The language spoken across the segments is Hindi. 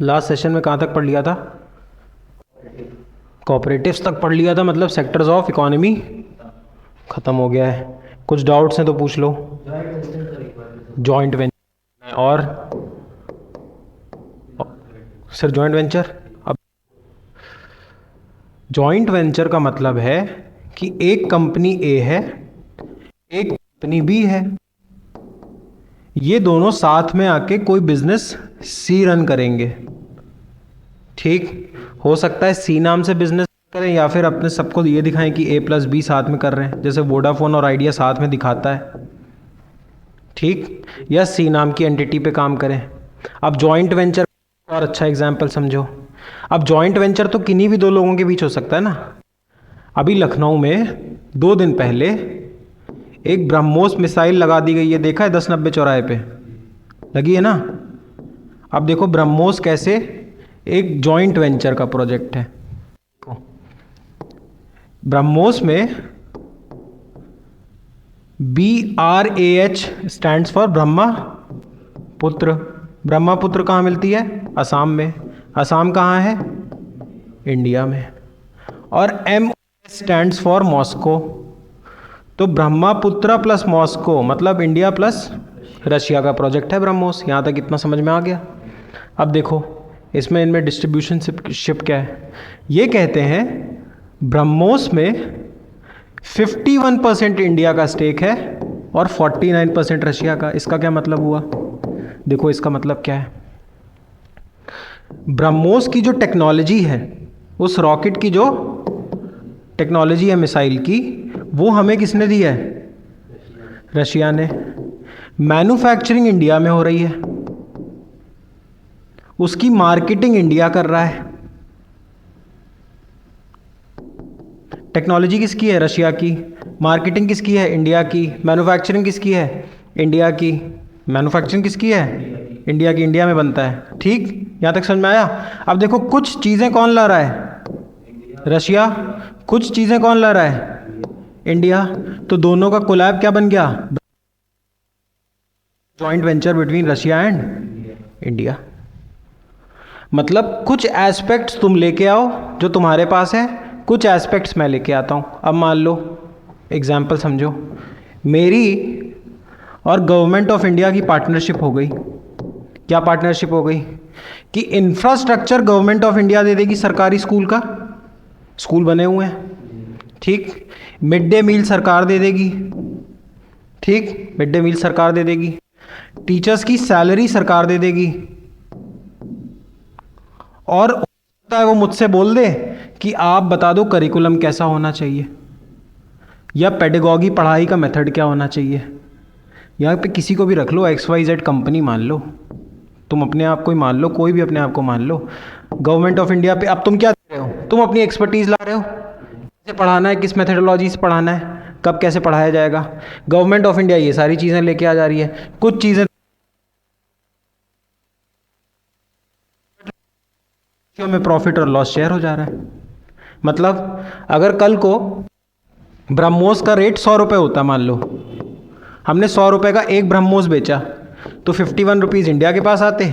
लास्ट सेशन में कहाँ तक पढ़ लिया था? कोऑपरेटिव्स तक पढ़ लिया था, मतलब सेक्टर्स ऑफ इकोनॉमी ख़त्म हो गया है। कुछ डाउट्स हैं तो पूछ लो। जॉइंट वेंचर और सर जॉइंट वेंचर, अब जॉइंट वेंचर का मतलब है कि एक कंपनी ए है, एक कंपनी बी है, ये दोनों साथ में आके कोई बिजनेस सी रन करेंगे। ठीक, हो सकता है सी नाम से बिजनेस करें या फिर अपने सबको ये दिखाएं कि ए प्लस बी साथ में कर रहे हैं, जैसे वोडाफोन और आइडिया साथ में दिखाता है। ठीक, या सी नाम की एंटिटी पे काम करें। अब जॉइंट वेंचर और अच्छा एग्जाम्पल समझो। अब जॉइंट वेंचर तो किन्हीं भी दो लोगों के बीच हो सकता है ना। अभी लखनऊ में 2 दिन पहले एक ब्रह्मोस मिसाइल लगा दी गई है, देखा है 1090 चौराहे पे लगी है ना। अब देखो ब्रह्मोस कैसे एक जॉइंट वेंचर का प्रोजेक्ट है। ब्रह्मोस में BRAH स्टैंड्स फॉर ब्रह्मा पुत्र। ब्रह्मापुत्र कहाँ मिलती है? असम में। असम कहाँ है? इंडिया में। और MOS स्टैंड्स फॉर मॉस्को। तो ब्रह्मापुत्र प्लस मॉस्को मतलब इंडिया प्लस रशिया का प्रोजेक्ट है ब्रह्मोस। यहाँ तक इतना समझ में आ गया। अब देखो इसमें इनमें डिस्ट्रीब्यूशन शिप क्या है। ये कहते हैं ब्रह्मोस में 51% इंडिया का स्टेक है और 49% रशिया का। इसका क्या मतलब हुआ? देखो इसका मतलब क्या है। ब्रह्मोस की जो टेक्नोलॉजी है, उस रॉकेट की जो टेक्नोलॉजी है मिसाइल की, वो हमें किसने दी है? रशिया ने। मैन्युफैक्चरिंग इंडिया में हो रही है, उसकी मार्केटिंग इंडिया कर रहा है। टेक्नोलॉजी किसकी है? रशिया की। मार्केटिंग किसकी है? इंडिया की। मैन्युफैक्चरिंग किसकी है? इंडिया की। मैन्युफैक्चरिंग किसकी है? इंडिया की। इंडिया में बनता है। ठीक, यहाँ तक समझ में आया। अब देखो कुछ चीज़ें कौन ला रहा है? रशिया। कुछ चीज़ें कौन ला रहा है? इंडिया। तो दोनों का कोलैब क्या बन गया? Joint venture between Russia and India. मतलब कुछ एस्पेक्ट्स तुम लेके आओ जो तुम्हारे पास है, कुछ एस्पेक्ट्स मैं लेके आता हूँ। अब मान लो एग्जाम्पल समझो, मेरी और गवर्नमेंट ऑफ इंडिया की पार्टनरशिप हो गई। क्या पार्टनरशिप हो गई? कि इंफ्रास्ट्रक्चर गवर्नमेंट ऑफ इंडिया दे देगी सरकारी स्कूल का, स्कूल बने हुए हैं। ठीक, मिड डे मील सरकार दे देगी। ठीक, मिड डे मील सरकार दे देगी। टीचर्स की सैलरी सरकार दे देगी। और होता है वो मुझसे बोल दे कि आप बता दो करिकुलम कैसा होना चाहिए या पेडागॉजी पढ़ाई का मेथड क्या होना चाहिए। यहाँ पे किसी को भी रख लो, XYZ कंपनी मान लो, तुम अपने आप को ही मान लो, कोई भी अपने आप को मान लो, गवर्नमेंट ऑफ इंडिया पे अब तुम क्या दे रहे हो? तुम अपनी एक्सपर्टीज़ ला रहे हो, कैसे पढ़ाना है, किस मेथडोलॉजी से पढ़ाना है, कब कैसे पढ़ाया जाएगा। गवर्नमेंट ऑफ इंडिया ये सारी चीज़ें लेके आ जा रही है। कुछ चीज़ें में प्रॉफिट और लॉस शेयर हो जा रहा है। मतलब अगर कल को ब्रह्मोस का रेट 100 रुपये होता, मान लो हमने 100 रुपये का एक ब्रह्मोस बेचा, तो 51 रुपीज़ इंडिया के पास आते,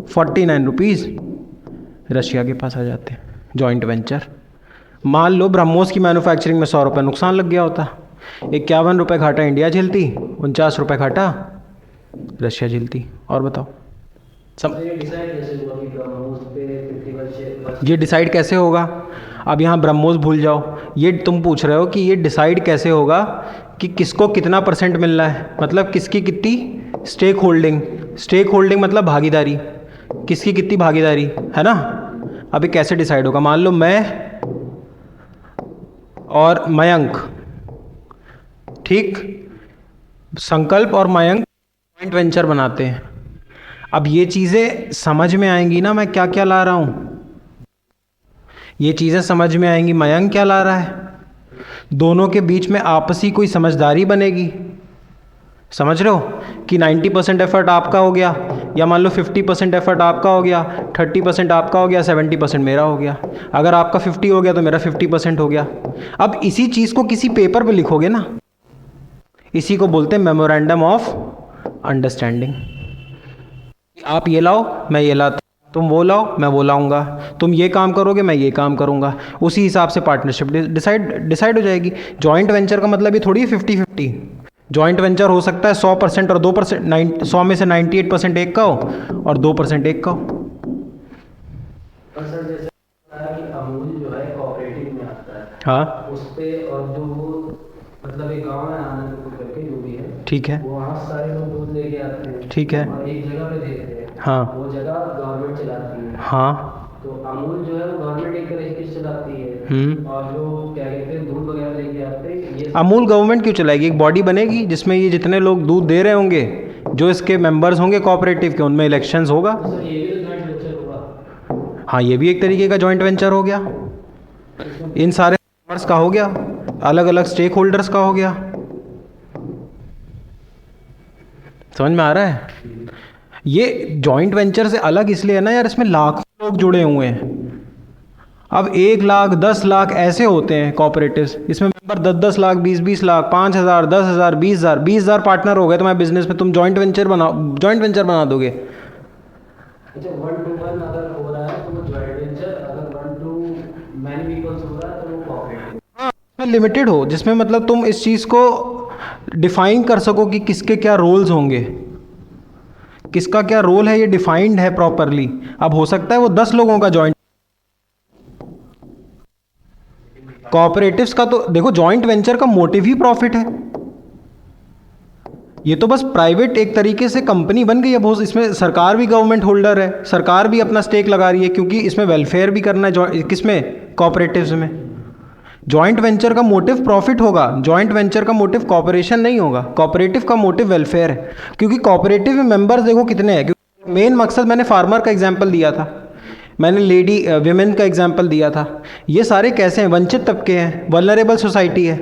49 रुपीज़ रशिया के पास आ जाते। Joint venture. मान लो ब्रह्मोस की मैन्युफैक्चरिंग में 100 रुपये नुकसान लग गया होता, 51 रुपये घाटा इंडिया झेलती, 49 रुपये घाटा रशिया झेलती। और बताओ ये डिसाइड कैसे होगा? अब यहाँ ब्रह्मोस भूल जाओ, ये तुम पूछ रहे हो कि ये डिसाइड कैसे होगा कि किसको कितना % मिल रहा है, मतलब किसकी कितनी स्टेक होल्डिंग। स्टेक होल्डिंग मतलब भागीदारी, किसकी कितनी भागीदारी है ना। अभी कैसे डिसाइड होगा? मान लो मैं और मयंक, ठीक, संकल्प और मयंक जॉइंट वेंचर बनाते हैं। अब ये चीज़ें समझ में आएंगी ना मैं क्या क्या ला रहा हूँ, ये चीज़ें समझ में आएंगी मयंक क्या ला रहा है, दोनों के बीच में आपसी कोई समझदारी बनेगी। समझ रहे हो कि 90% एफर्ट आपका हो गया, या मान लो 50% एफर्ट आपका हो गया, 30% आपका हो गया, 70% मेरा हो गया। अगर आपका 50 हो गया तो मेरा 50% हो गया। अब इसी चीज़ को किसी पेपर पे लिखोगे ना, इसी को बोलते हैं मेमोरेंडम ऑफ अंडरस्टैंडिंग। आप ये लाओ, मैं ये लाता, तुम वो लाओ, मैं वो लाऊंगा, तुम ये काम करोगे, मैं ये काम करूंगा, उसी हिसाब से पार्टनरशिप डिसाइड हो जाएगी। जॉइंट वेंचर का मतलब ये थोड़ी 50-50। जॉइंट वेंचर हो सकता है 100% और 2%, 100 में से 98% एक का हो और 2% एक का हो। सर जैसे कि अमूल जो है कोऑपरेटिव में आता है, हाँ उस पे, और जो वो मतलब एक गांव है आनंदपुर करके जो भी है, ठीक है, वो वहाँ सारे लोग दूध लेके आते हैं, ठीक है, और एक जगह पे देते हैं। हाँ वो जगह गवर्नमेंट चलाती है। हाँ, तो अमूल जो है वो गवर्नमेंट एक तरीके से चलाती है, और जो क्या कहते हैं दूध वगैरह लेके आते हैं ये अमूल गवर्नमेंट क्यों चलाएगी? एक बॉडी बनेगी जिसमें ये जितने लोग दूध दे रहे होंगे, जो इसके मेंबर्स होंगे कोऑपरेटिव के, उनमें इलेक्शंस होगा। तो सर ये भी तो जॉइंट वेंचर होगा। हाँ, ये भी एक तरीके का जॉइंट वेंचर हो गया। इन सारे मेंबर्स का हो गया, अलग अलग स्टेक होल्डर्स का हो गया। समझ में आ रहा है? ये जॉइंट वेंचर से अलग इसलिए है ना यार, इसमें लाखों लोग जुड़े हुए हैं। अब 1 लाख 10 लाख ऐसे होते हैं कोऑपरेटिव्स, इसमें मेंबर 10-10 लाख, 20-20 लाख, 5,000, 10,000, 20,000, 20,000 पार्टनर हो गए तुम्हारे बिजनेस में, तुम जॉइंट वेंचर बना दोगे। अच्छा 1 to 1 अगर हो रहा है तो वो जॉइंट वेंचर, अगर 1 to many पीपल्स हो रहा है तो वो कोऑपरेटिव। में लिमिटेड हो, जिसमें मतलब तुम इस चीज़ को डिफाइन कर सको कि किसके क्या रोल्स होंगे, किसका क्या रोल है, ये डिफाइंड है प्रॉपरली। अब हो सकता है वो 10 लोगों का जॉइंट। कोऑपरेटिव्स का तो देखो, जॉइंट वेंचर का मोटिव ही प्रॉफिट है। ये तो बस प्राइवेट एक तरीके से कंपनी बन गई है बहुत, इसमें सरकार भी गवर्नमेंट होल्डर है, सरकार भी अपना स्टेक लगा रही है, क्योंकि इसमें वेलफेयर भी करना है। किसमें? कोऑपरेटिव्स में। जॉइंट वेंचर का मोटिव प्रॉफिट होगा, जॉइंट वेंचर का मोटिव कॉपरेशन नहीं होगा, कोऑपरेटिव का मोटिव वेलफेयर है। क्योंकि कोऑपरेटिव में मेंबर्स देखो कितने हैं, क्योंकि मेन मकसद, मैंने फार्मर का एग्जाम्पल दिया था, मैंने विमेन का एग्जाम्पल दिया था। ये सारे कैसे हैं? वंचित तबके हैं, वल्नरेबल सोसाइटी है,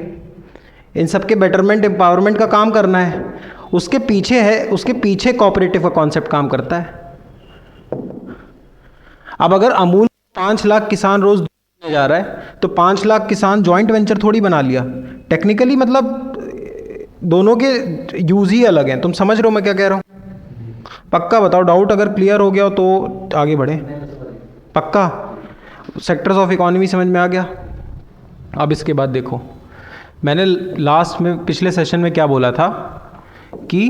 इन सब के बेटरमेंट एम्पावरमेंट का काम करना है। उसके पीछे है, उसके पीछे कोऑपरेटिव का कॉन्सेप्ट काम करता है। अब अगर अमूल 5 लाख किसान रोज दूध जा रहा है, तो 5 लाख किसान जॉइंट वेंचर थोड़ी बना लिया टेक्निकली, मतलब दोनों के यूज ही अलग हैं। तुम समझ रहे हो मैं क्या कह रहा हूँ? पक्का बताओ, डाउट अगर क्लियर हो गया हो तो आगे बढ़े। पक्का सेक्टर्स ऑफ इकोनॉमी समझ में आ गया? अब इसके बाद देखो, मैंने लास्ट में पिछले सेशन में क्या बोला था कि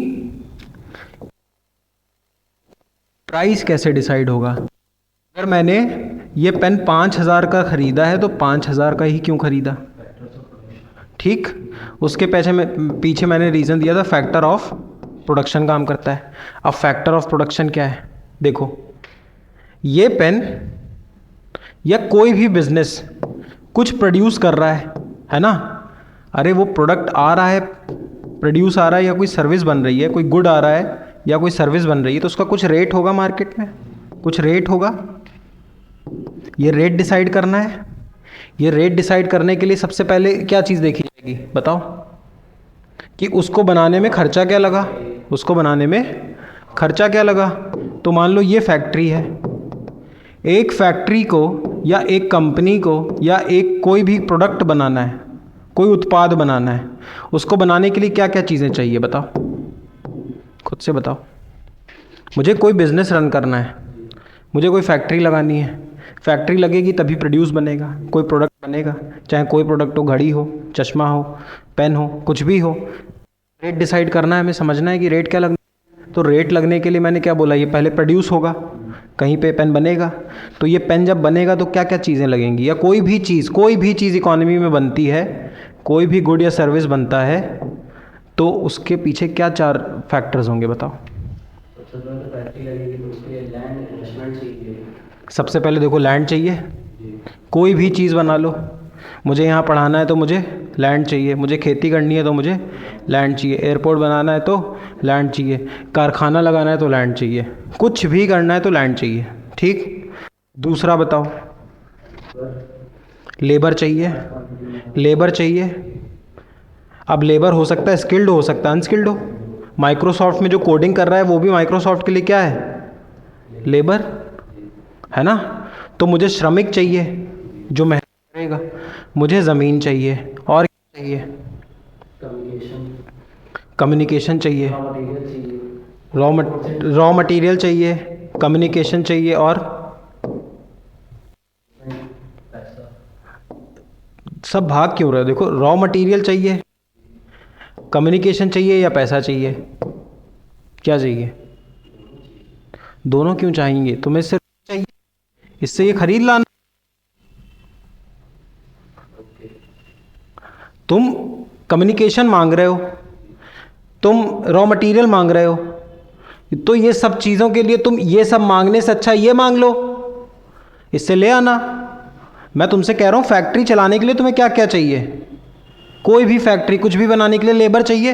प्राइस कैसे डिसाइड होगा। अगर मैंने ये पेन 5,000 का ख़रीदा है तो 5,000 का ही क्यों ख़रीदा, ठीक? उसके पीछे मैंने रीज़न दिया था, फैक्टर ऑफ प्रोडक्शन काम करता है। अब फैक्टर ऑफ प्रोडक्शन क्या है? देखो, ये पेन या कोई भी बिजनेस कुछ प्रोड्यूस कर रहा है ना? अरे वो प्रोडक्ट आ रहा है, प्रोड्यूस आ रहा है, या कोई सर्विस बन रही है, कोई गुड आ रहा है या कोई सर्विस बन रही है, तो उसका कुछ रेट होगा मार्केट में, कुछ रेट होगा। ये रेट डिसाइड करना है। ये रेट डिसाइड करने के लिए सबसे पहले क्या चीज़ देखी जाएगी बताओ? कि उसको बनाने में खर्चा क्या लगा, उसको बनाने में खर्चा क्या लगा। तो मान लो ये फैक्ट्री है, एक फैक्ट्री को या एक कंपनी को या एक कोई भी प्रोडक्ट बनाना है, कोई उत्पाद बनाना है, उसको बनाने के लिए क्या क्या चीज़ें चाहिए बताओ? खुद से बताओ। मुझे कोई बिज़नेस रन करना है, मुझे कोई फैक्ट्री लगानी है, फैक्ट्री लगेगी तभी प्रोड्यूस बनेगा, कोई प्रोडक्ट बनेगा, चाहे कोई प्रोडक्ट हो, घड़ी हो, चश्मा हो, पेन हो, कुछ भी हो। रेट डिसाइड करना है, हमें समझना है कि रेट क्या लगना है। तो रेट लगने के लिए मैंने क्या बोला, ये पहले प्रोड्यूस होगा, कहीं पे पेन बनेगा, तो ये पेन जब बनेगा तो क्या क्या चीज़ें लगेंगी, या कोई भी चीज़ इकोनॉमी में बनती है, कोई भी गुड या सर्विस बनता है, तो उसके पीछे क्या 4 फैक्टर्स होंगे बताओ? सबसे पहले देखो, लैंड चाहिए। कोई भी चीज़ बना लो, मुझे यहाँ पढ़ाना है तो मुझे लैंड चाहिए, मुझे खेती करनी है तो मुझे लैंड चाहिए, एयरपोर्ट बनाना है तो लैंड चाहिए, कारखाना लगाना है तो लैंड चाहिए, कुछ भी करना है तो लैंड चाहिए, ठीक? दूसरा बताओ, लेबर चाहिए। लेबर चाहिए। अब लेबर हो सकता है स्किल्ड, हो सकता है अनस्किल्ड हो। माइक्रोसॉफ्ट में जो कोडिंग कर रहा है वो भी माइक्रोसॉफ्ट के लिए क्या है? लेबर है ना? तो मुझे श्रमिक चाहिए जो मेहनत करेगा, मुझे ज़मीन चाहिए, और क्या चाहिए? कम्युनिकेशन चाहिए, रॉ मटेरियल चाहिए, कम्युनिकेशन चाहिए और पैसा। सब भाग क्यों रहे हो? देखो, रॉ मटेरियल चाहिए, कम्युनिकेशन चाहिए या पैसा चाहिए? क्या चाहिए? दोनों क्यों चाहिए? तुम्हें सिर्फ चाहिए, इससे ये खरीद लाना। ओके। तुम कम्युनिकेशन मांग रहे हो, तुम रॉ मटेरियल मांग रहे हो, तो ये सब चीज़ों के लिए तुम ये सब मांगने से अच्छा ये मांग लो, इससे ले आना। मैं तुमसे कह रहा हूँ फैक्ट्री चलाने के लिए तुम्हें क्या क्या चाहिए? कोई भी फैक्ट्री कुछ भी बनाने के लिए लेबर चाहिए।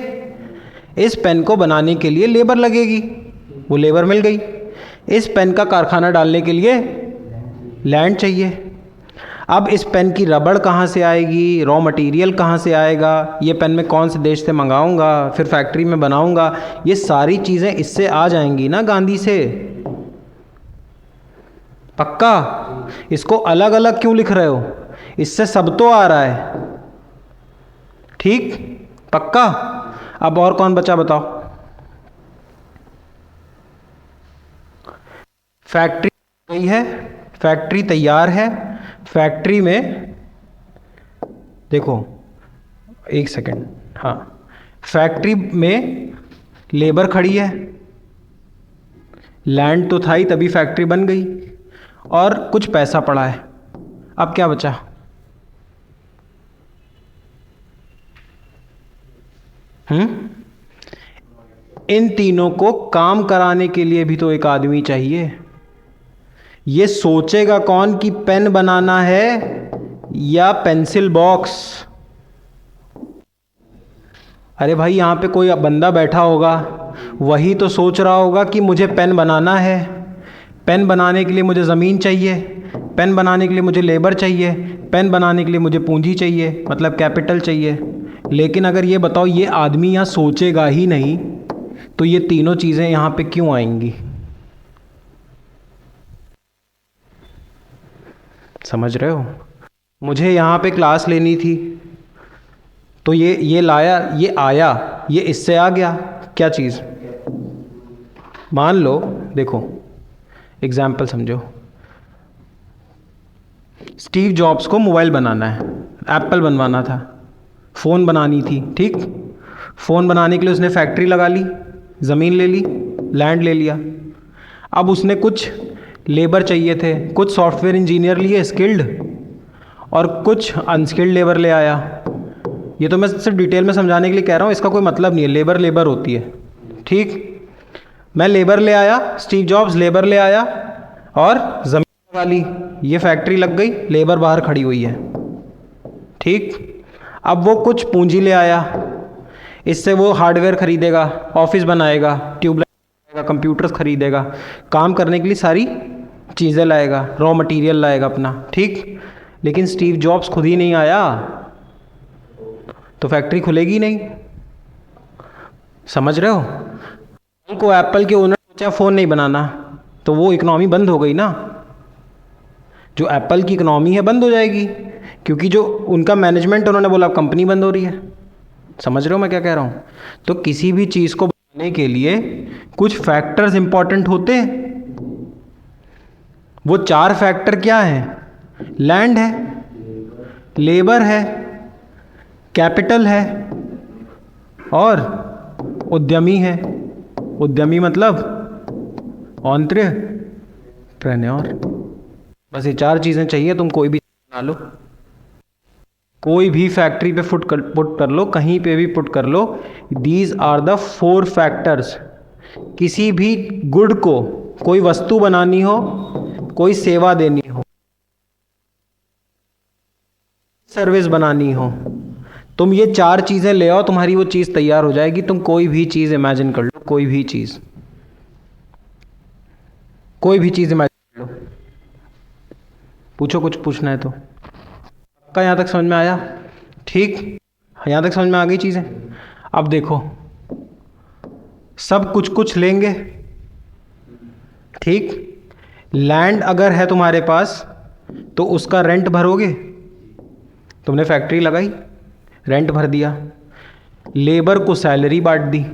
इस पेन को बनाने के लिए लेबर लगेगी, वो लेबर मिल गई। इस पेन का कारखाना डालने के लिए लैंड चाहिए। अब इस पेन की रबड़ कहाँ से आएगी, रॉ मटेरियल कहाँ से आएगा, ये पेन मैं कौन से देश से मंगाऊंगा, फिर फैक्ट्री में बनाऊंगा, ये सारी चीज़ें इससे आ जाएंगी ना, गांधी से। पक्का? इसको अलग अलग क्यों लिख रहे हो? इससे सब तो आ रहा है। ठीक? पक्का? अब और कौन बचा बताओ? फैक्ट्री गई है, फैक्ट्री तैयार है, फैक्ट्री में देखो, एक सेकेंड, हाँ, फैक्ट्री में लेबर खड़ी है, लैंड तो था ही तभी फैक्ट्री बन गई, और कुछ पैसा पड़ा है। अब क्या बचा? इन तीनों को काम कराने के लिए भी तो एक आदमी चाहिए। ये सोचेगा कौन कि पेन बनाना है या पेंसिल बॉक्स? अरे भाई, यहां पे कोई बंदा बैठा होगा, वही तो सोच रहा होगा कि मुझे पेन बनाना है, पेन बनाने के लिए मुझे ज़मीन चाहिए, पेन बनाने के लिए मुझे लेबर चाहिए, पेन बनाने के लिए मुझे पूंजी चाहिए, मतलब कैपिटल चाहिए। लेकिन अगर ये बताओ, ये आदमी यहाँ सोचेगा ही नहीं, तो ये तीनों चीज़ें यहाँ पे क्यों आएंगी? समझ रहे हो? मुझे यहाँ पे क्लास लेनी थी, तो ये लाया, ये आया, ये इससे आ गया। क्या चीज़? मान लो, देखो एग्जाम्पल समझो, स्टीव जॉब्स को मोबाइल बनाना है, एप्पल बनवाना था, फ़ोन बनानी थी। ठीक? फ़ोन बनाने के लिए उसने फैक्ट्री लगा ली, ज़मीन ले ली, लैंड ले लिया। अब उसने कुछ लेबर चाहिए थे, कुछ सॉफ्टवेयर इंजीनियर लिए स्किल्ड, और कुछ अनस्किल्ड लेबर ले आया। ये तो मैं सिर्फ डिटेल में समझाने के लिए कह रहा हूँ, इसका कोई मतलब नहीं है, लेबर लेबर होती है। ठीक? मैं लेबर ले आया, स्टीव जॉब्स लेबर ले आया और ज़मीन लगा ली, ये फैक्ट्री लग गई, लेबर बाहर खड़ी हुई है। ठीक? अब वो कुछ पूंजी ले आया, इससे वो हार्डवेयर खरीदेगा, ऑफिस बनाएगा, ट्यूबलाइट लाएगा, कंप्यूटर्स खरीदेगा, काम करने के लिए सारी चीज़ें लाएगा, रॉ मटेरियल लाएगा अपना। ठीक? लेकिन स्टीव जॉब्स खुद ही नहीं आया, तो फैक्ट्री खुलेगी नहीं। समझ रहे हो? उनको एप्पल के ओनर सोचा फ़ोन नहीं बनाना, तो वो इकनॉमी बंद हो गई ना, जो एप्पल की इकनॉमी है बंद हो जाएगी, क्योंकि जो उनका मैनेजमेंट, उन्होंने बोला कंपनी बंद हो रही है। समझ रहे हो मैं क्या कह रहा हूँ? तो किसी भी चीज़ को बनाने के लिए कुछ फैक्टर्स इंपॉर्टेंट होते हैं। वो 4 फैक्टर क्या हैं? लैंड है, लेबर है, कैपिटल है, और उद्यमी है। उद्यमी मतलब एंटरप्रेन्योर। बस ये 4 चीज़ें चाहिए, तुम कोई भी बना लो, कोई भी फैक्ट्री पे पुट कर लो, कहीं पे भी पुट कर लो, दीज आर द 4 फैक्टर्स। किसी भी गुड को, कोई वस्तु बनानी हो, कोई सेवा देनी हो, सर्विस बनानी हो, तुम ये 4 चीज़ें ले आओ, तुम्हारी वो चीज़ तैयार हो जाएगी। तुम कोई भी चीज़ इमेजिन कर लो, कोई भी चीज़, कोई भी चीज़ इमेजिन कर लो। पूछो, कुछ पूछना है तो। पक्का यहाँ तक समझ में आया? ठीक? यहाँ तक समझ में आ गई चीज़ें? अब देखो, सब कुछ कुछ लेंगे। ठीक? लैंड अगर है तुम्हारे पास, तो उसका रेंट भरोगे। तुमने फैक्ट्री लगाई, रेंट भर दिया, लेबर को सैलरी बांट दी।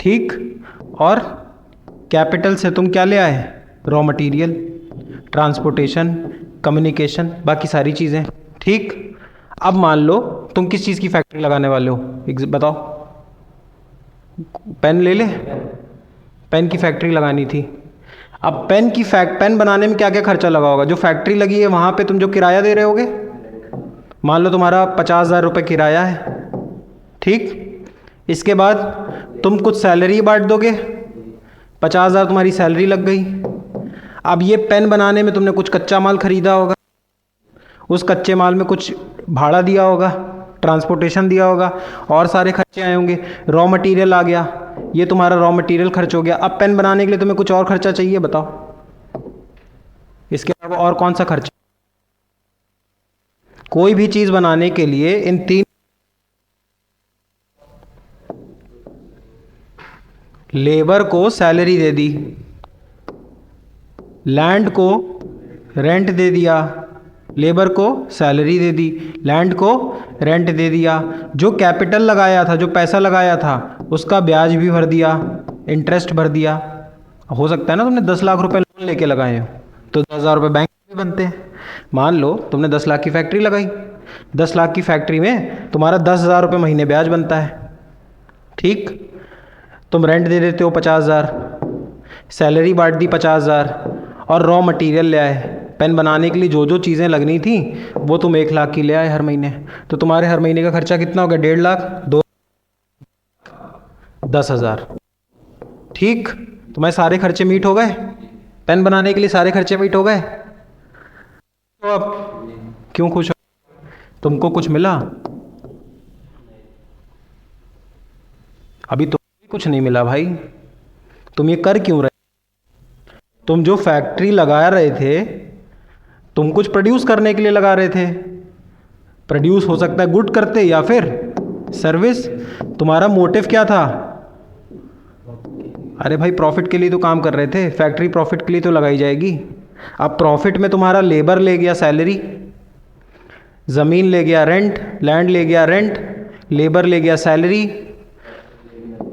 ठीक? और कैपिटल से तुम क्या ले आए? रॉ मटेरियल, ट्रांसपोर्टेशन, कम्युनिकेशन, बाकी सारी चीज़ें। ठीक, अब मान लो तुम किस चीज़ की फैक्ट्री लगाने वाले हो, बताओ। पेन ले ले, पेन की फैक्ट्री लगानी थी। अब पेन बनाने में क्या क्या खर्चा लगा होगा? जो फैक्ट्री लगी है वहाँ पे तुम जो किराया दे रहे होगे, मान लो तुम्हारा 50,000 रुपये किराया है। ठीक, इसके बाद तुम कुछ सैलरी बांट दोगे, 50,000 तुम्हारी सैलरी लग गई। अब ये पेन बनाने में तुमने कुछ कच्चा माल खरीदा होगा, उस कच्चे माल में कुछ भाड़ा दिया होगा, ट्रांसपोर्टेशन दिया होगा, और सारे खर्चे आए होंगे। रॉ मटेरियल आ गया, ये तुम्हारा रॉ मटेरियल खर्च हो गया। अब पेन बनाने के लिए तुम्हें कुछ और खर्चा चाहिए, बताओ। इसके अलावा और कौन सा खर्चा? कोई भी चीज़ बनाने के लिए इन तीन, लेबर को सैलरी दे दी, लैंड को रेंट दे दिया, लेबर को सैलरी दे दी, लैंड को रेंट दे दिया, जो कैपिटल लगाया था, जो पैसा लगाया था, उसका ब्याज भी भर दिया, इंटरेस्ट भर दिया। हो सकता है ना तुमने 10 लाख रुपए लोन लेके लगाए हो, तो 10,000 रुपये बैंक में बनते हैं। मान लो तुमने 10 लाख की फैक्ट्री लगाई, 10 लाख की फैक्ट्री में तुम्हारा 10,000 रुपये महीने ब्याज बनता है। ठीक, तुम रेंट दे देते हो 50,000, सैलरी बांट दी 50,000, और रॉ मटेरियल ले आए। पेन बनाने के लिए जो जो चीज़ें लगनी थी वो तुम 1 लाख की ले आए हर महीने। तो तुम्हारे हर महीने का खर्चा कितना हो गया? 1.5 लाख, 2, 10,000। ठीक, तुम्हारे सारे खर्चे मीट हो गए, पेन बनाने के लिए सारे खर्चे मीट हो गए। तो अब क्यों खुश हो? तुमको कुछ मिला? अभी तुमको कुछ नहीं मिला भाई। तुम ये कर क्यों रहे? तुम जो फैक्ट्री लगा रहे थे, तुम कुछ प्रोड्यूस करने के लिए लगा रहे थे। प्रोड्यूस हो सकता है गुड करते या फिर सर्विस। तुम्हारा मोटिव क्या था? अरे भाई प्रॉफिट के लिए तो काम कर रहे थे, फैक्ट्री प्रॉफिट के लिए तो लगाई जाएगी। अब प्रॉफिट में तुम्हारा लेबर ले गया सैलरी, ज़मीन ले गया रेंट, लैंड ले गया रेंट, लेबर ले गया सैलरी,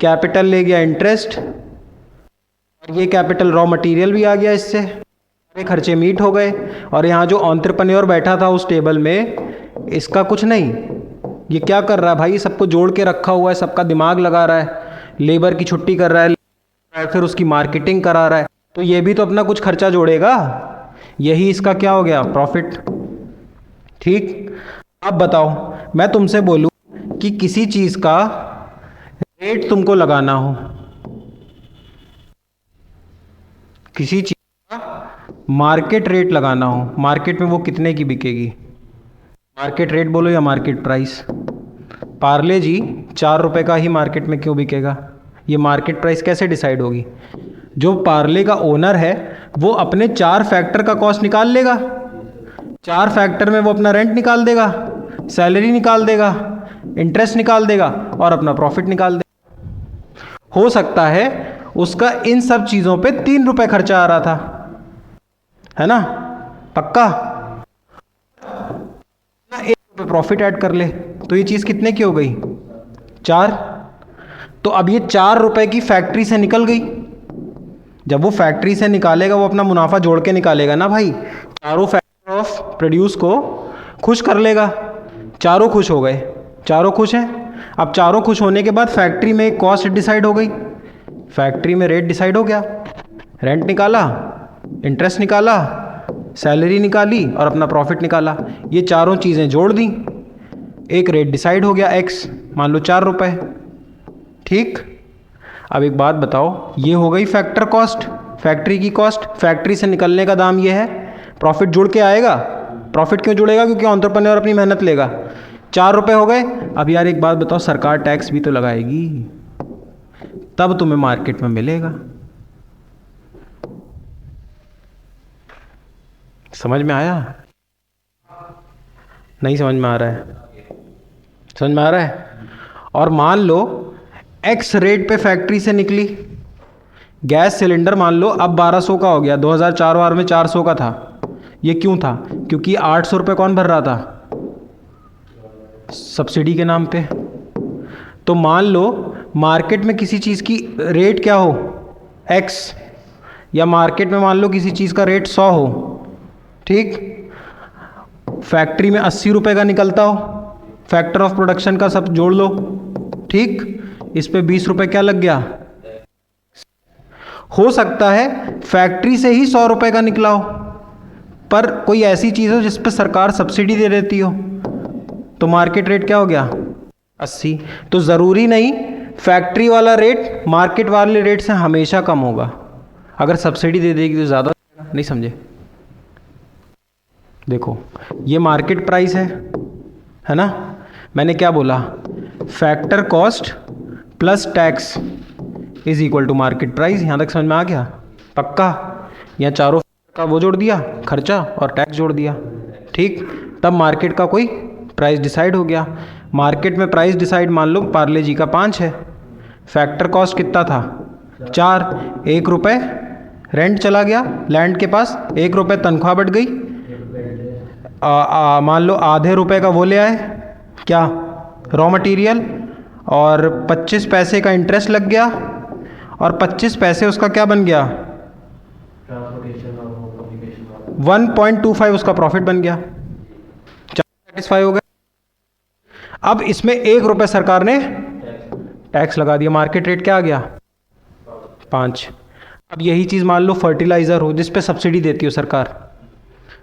कैपिटल ले गया इंटरेस्ट, और ये कैपिटल रॉ मटेरियल भी आ गया, इससे सारे खर्चे मीट हो गए। और यहाँ जो एंटरप्रेन्योर बैठा था उस टेबल में, इसका कुछ नहीं। ये क्या कर रहा है भाई? सबको जोड़ के रखा हुआ है, सबका दिमाग लगा रहा है, लेबर की छुट्टी कर रहा है, फिर उसकी मार्केटिंग करा रहा है। तो ये भी तो अपना कुछ खर्चा जोड़ेगा। यही इसका क्या हो गया? प्रॉफिट। ठीक, अब बताओ, मैं तुमसे बोलूँ कि किसी चीज़ का रेट तुमको लगाना हो, किसी चीज़ का मार्केट रेट लगाना हो, मार्केट में वो कितने की बिकेगी? मार्केट रेट बोलो या मार्केट प्राइस। पार्ले जी 4 रुपये का ही मार्केट में क्यों बिकेगा? ये मार्केट प्राइस कैसे डिसाइड होगी? जो पार्ले का ओनर है वो अपने 4 फैक्टर का कॉस्ट निकाल लेगा। 4 फैक्टर में वो अपना रेंट निकाल देगा, सैलरी निकाल देगा, इंटरेस्ट निकाल देगा और अपना प्रॉफिट निकाल देगा। हो सकता है उसका इन सब चीज़ों पे 3 रुपये खर्चा आ रहा था, है ना? पक्का ना? 1 रुपये प्रॉफिट ऐड कर ले तो ये चीज़ कितने की हो गई? 4। तो अब ये 4 रुपये की फैक्ट्री से निकल गई। जब वो फैक्ट्री से निकालेगा वो अपना मुनाफा जोड़ के निकालेगा ना भाई। चारों फैक्टर ऑफ प्रोड्यूस को खुश कर लेगा। चारों खुश हो गए, चारों खुश हैं। अब चारों खुश होने के बाद फैक्ट्री में एक कॉस्ट डिसाइड हो गई, फैक्ट्री में रेट डिसाइड हो गया, रेंट निकाला, इंटरेस्ट निकाला, सैलरी निकाली और अपना प्रॉफिट निकाला। ये चारों चीज़ें जोड़ दी, एक रेट डिसाइड हो गया एक्स, मान लो 4 रुपये। ठीक, अब एक बात बताओ, ये हो गई फैक्टर कॉस्ट, फैक्ट्री की कॉस्ट। फैक्ट्री से निकलने का दाम ये है, प्रॉफिट जुड़ के आएगा। प्रॉफिट क्यों जुड़ेगा? क्योंकि एंटरप्रेन्योर अपनी मेहनत लेगा। 4 रुपये हो गए। अब यार एक बात बताओ, सरकार टैक्स भी तो लगाएगी, तब तुम्हें मार्केट में मिलेगा। समझ में आया? नहीं समझ में आ रहा है? समझ में आ रहा है? और मान लो एक्स रेट पे फैक्ट्री से निकली, गैस सिलेंडर मान लो अब 1200 का हो गया, 2004 में 400 का था। ये क्यों था? क्योंकि 800 रुपये कौन भर रहा था? सब्सिडी के नाम पे। तो मान लो मार्केट में किसी चीज़ की रेट क्या हो, एक्स, या मार्केट में मान लो किसी चीज़ का रेट 100 हो, ठीक, फैक्ट्री में 80 रुपये का निकलता हो, फैक्टर ऑफ प्रोडक्शन का सब जोड़ लो, ठीक, इस पे 20 रुपये क्या लग गया। हो सकता है फैक्ट्री से ही 100 रुपये का निकला हो, पर कोई ऐसी चीज़ हो जिस पे सरकार सब्सिडी दे देती हो, तो मार्केट रेट क्या हो गया 80। तो ज़रूरी नहीं फैक्ट्री वाला रेट मार्केट वाले रेट से हमेशा कम होगा, अगर सब्सिडी दे देगी तो ज़्यादा। नहीं समझे? देखो ये मार्केट प्राइस है ना, मैंने क्या बोला, factor cost plus tax is equal to market price. यहाँ तक समझ में आ गया? पक्का? यहाँ चारों का वो जोड़ दिया, खर्चा और टैक्स जोड़ दिया, ठीक, तब मार्केट का कोई प्राइस डिसाइड हो गया। मार्केट में प्राइस डिसाइड मान लो पार्ले जी का 5 है, फैक्टर कॉस्ट कितना था 4, 1 रुपये रेंट चला गया लैंड के पास, 1 रुपये तनख्वाह बढ़ गई, मान लो आधे रुपये का वो ले आए क्या रॉ मटेरियल, और 25 पैसे का इंटरेस्ट लग गया, और 25 पैसे उसका क्या बन गया 1.25 उसका प्रॉफिट बन गया, सेटिस्फाई हो गया। अब इसमें 1 रुपये सरकार ने टैक्स लगा दिया, मार्केट रेट क्या आ गया 5। अब यही चीज़ मान लो फर्टिलाइज़र हो जिस पे सब्सिडी देती हो सरकार,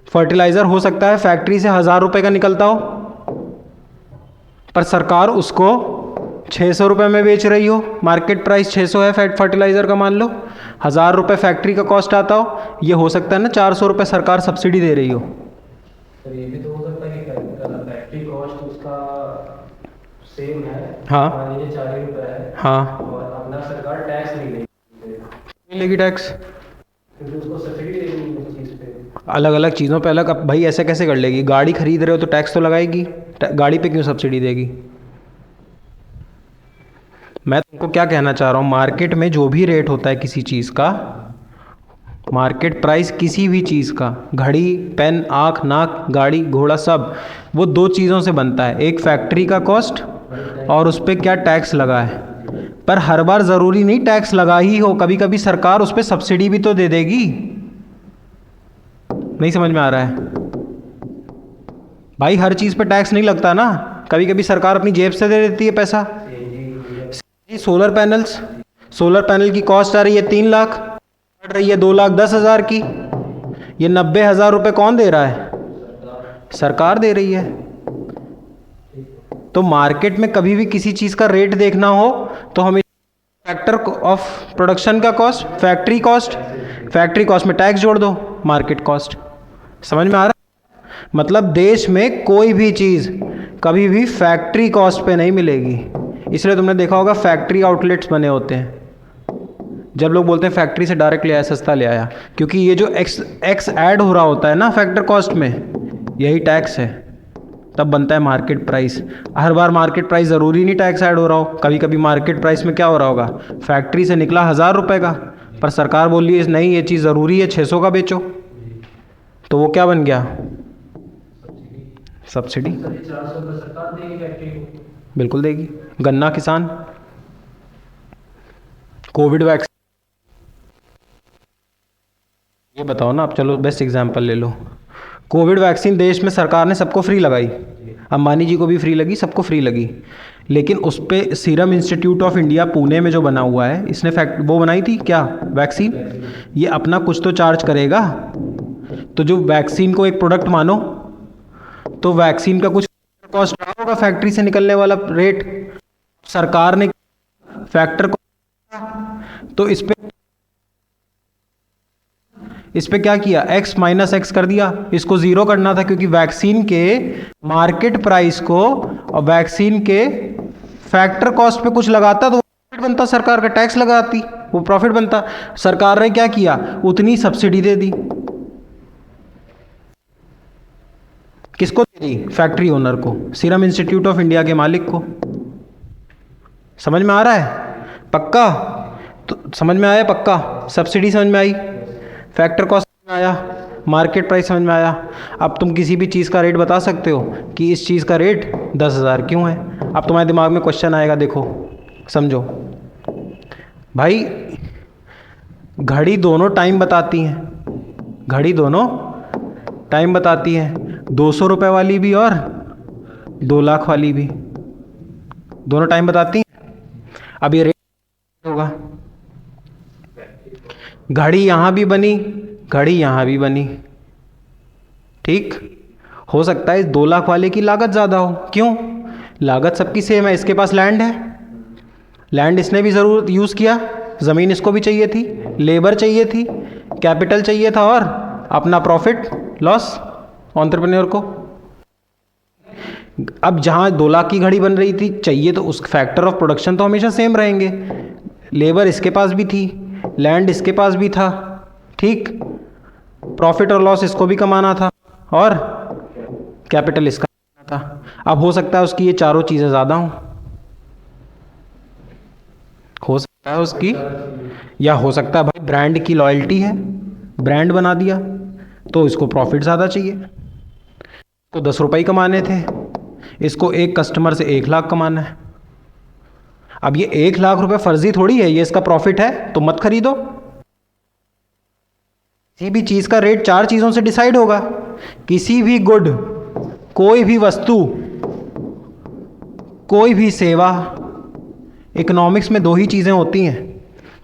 फर्टिलाइज़र हो सकता है फैक्ट्री से 1000 रुपये का निकलता हो, पर सरकार उसको 600 रुपये में बेच रही हो, मार्केट प्राइस 600 है फर्टिलाइज़र का, मान लो 1000 रुपये फैक्ट्री का कॉस्ट आता हो, ये हो सकता है ना 400 रुपये सरकार सब्सिडी दे रही हो। तो ये भी तो हो सकता है कि फैक्ट्री कॉस्ट उसका सेम है, हाँ, मान लीजिए 4 रुपये है, हाँ, और अपना सरकार टैक्स नहीं लेगी टैक्स, क्योंकि उसको सब्सिडी देगी उस चीज़ पे। अलग अलग चीज़ों पे अलग। अब भाई ऐसे कैसे कर लेगी, गाड़ी खरीद रहे हो तो टैक्स तो लगाएगी, गाड़ी पे क्यों सब्सिडी देगी। मैं तुमको क्या कहना चाह रहा हूँ, मार्केट में जो भी रेट होता है किसी चीज़ का, मार्केट प्राइस किसी भी चीज़ का, घड़ी, पेन, आँख, नाक, गाड़ी, घोड़ा, सब वो 2 चीज़ों से बनता है, एक फैक्ट्री का कॉस्ट और उस पर क्या टैक्स लगा है। पर हर बार ज़रूरी नहीं टैक्स लगा ही हो, कभी कभी सरकार उस पर सब्सिडी भी तो दे देगी। नहीं समझ में आ रहा है भाई, हर चीज़ पे टैक्स नहीं लगता ना, कभी कभी सरकार अपनी जेब से दे देती है पैसा। सोलर पैनल की कॉस्ट आ रही है 3 लाख, बढ़ रही है 2,10,000 की, ये 90,000 रुपये कौन दे रहा है, सरकार दे रही है। तो मार्केट में कभी भी किसी चीज़ का रेट देखना हो तो हमें फैक्टर ऑफ प्रोडक्शन का कॉस्ट, फैक्ट्री कॉस्ट में टैक्स जोड़ दो, मार्केट कॉस्ट। समझ में आ रहा है? मतलब देश में कोई भी चीज़ कभी भी फैक्ट्री कॉस्ट पे नहीं मिलेगी, इसलिए तुमने देखा होगा फैक्ट्री आउटलेट्स बने होते हैं, जब लोग बोलते हैं फैक्ट्री से डायरेक्ट ले आया, सस्ता ले आया, क्योंकि ये जो एक्स ऐड हो रहा होता है ना फैक्टर कॉस्ट में, यही टैक्स है, तब बनता है मार्केट प्राइस। हर बार मार्केट प्राइस ज़रूरी नहीं टैक्स ऐड हो रहा हो, कभी कभी मार्केट प्राइस में क्या हो रहा होगा, फैक्ट्री से निकला 1000 रुपये का, पर सरकार बोल रही है नहीं ये चीज़ ज़रूरी है 600 का बेचो, तो वो क्या बन गया सब्सिडी। 400 रुपये सरकार देगी फैक्ट्री को, बिल्कुल देगी। गन्ना किसान, कोविड वैक्सीन, ये बताओ ना, अब चलो बेस्ट एग्जांपल ले लो, कोविड वैक्सीन देश में सरकार ने सबको फ्री लगाई, अंबानी जी को भी फ्री लगी, सबको फ्री लगी, लेकिन उस पर serum institute of India Pune में जो बना हुआ है, इसने वो बनाई थी क्या वैक्सीन, ये अपना कुछ तो चार्ज करेगा। तो जो वैक्सीन को एक प्रोडक्ट मानो तो वैक्सीन का कुछ कॉस्ट रहा होगा, फैक्ट्री से निकलने वाला रेट, सरकार ने फैक्टर को, तो इस पे क्या किया, x माइनस एक्स कर दिया, इसको 0 करना था, क्योंकि वैक्सीन के मार्केट प्राइस को और वैक्सीन के फैक्टर कॉस्ट पे कुछ लगाता तो प्रॉफिट बनता, सरकार का टैक्स लगाती वो प्रॉफिट बनता। सरकार ने क्या किया, उतनी सब्सिडी दे दी, किसको दे दी, फैक्ट्री ओनर को, सीरम इंस्टीट्यूट ऑफ इंडिया के मालिक को। समझ में आ रहा है पक्का? तो समझ में आया पक्का, सब्सिडी समझ में आई, फैक्टर कॉस्ट समझ में आया, मार्केट प्राइस समझ में आया। अब तुम किसी भी चीज़ का रेट बता सकते हो कि इस चीज़ का रेट 10,000 क्यों है। अब तुम्हारे दिमाग में क्वेश्चन आएगा, देखो समझो भाई, घड़ी दोनों टाइम बताती हैं, घड़ी दोनों टाइम बताती हैं, 200 रुपये वाली भी और 2 लाख वाली भी, दोनों टाइम बताती हैं। अब ये रेट होगा, घड़ी यहाँ भी बनी, घड़ी यहाँ भी बनी, ठीक। हो सकता है इस 2 लाख वाले की लागत ज़्यादा हो, क्यों? लागत सबकी सेम है, इसके पास लैंड है, लैंड इसने भी ज़रूर यूज़ किया, ज़मीन इसको भी चाहिए थी, लेबर चाहिए थी, कैपिटल चाहिए था, और अपना प्रॉफिट लॉस एंटरप्रेन्योर को। अब जहाँ 2 लाख की घड़ी बन रही थी, चाहिए तो उस फैक्टर ऑफ प्रोडक्शन तो हमेशा सेम रहेंगे, लेबर इसके पास भी थी, लैंड इसके पास भी था, ठीक, प्रॉफिट और लॉस इसको भी कमाना था, और कैपिटल इसका था। अब हो सकता है उसकी ये चारों चीज़ें ज़्यादा हों, हो सकता है उसकी, या हो सकता है भाई ब्रांड की लॉयल्टी है, ब्रांड बना दिया तो इसको प्रॉफिट ज़्यादा चाहिए, तो 10 रुपये ही कमाने थे, इसको एक कस्टमर से 1 लाख कमाना है। अब ये 1 लाख रुपए फर्जी थोड़ी है, ये इसका प्रॉफिट है, तो मत खरीदो। किसी भी चीज़ का रेट 4 चीज़ों से डिसाइड होगा, किसी भी गुड, कोई भी वस्तु, कोई भी सेवा, इकोनॉमिक्स में 2 ही चीज़ें होती हैं,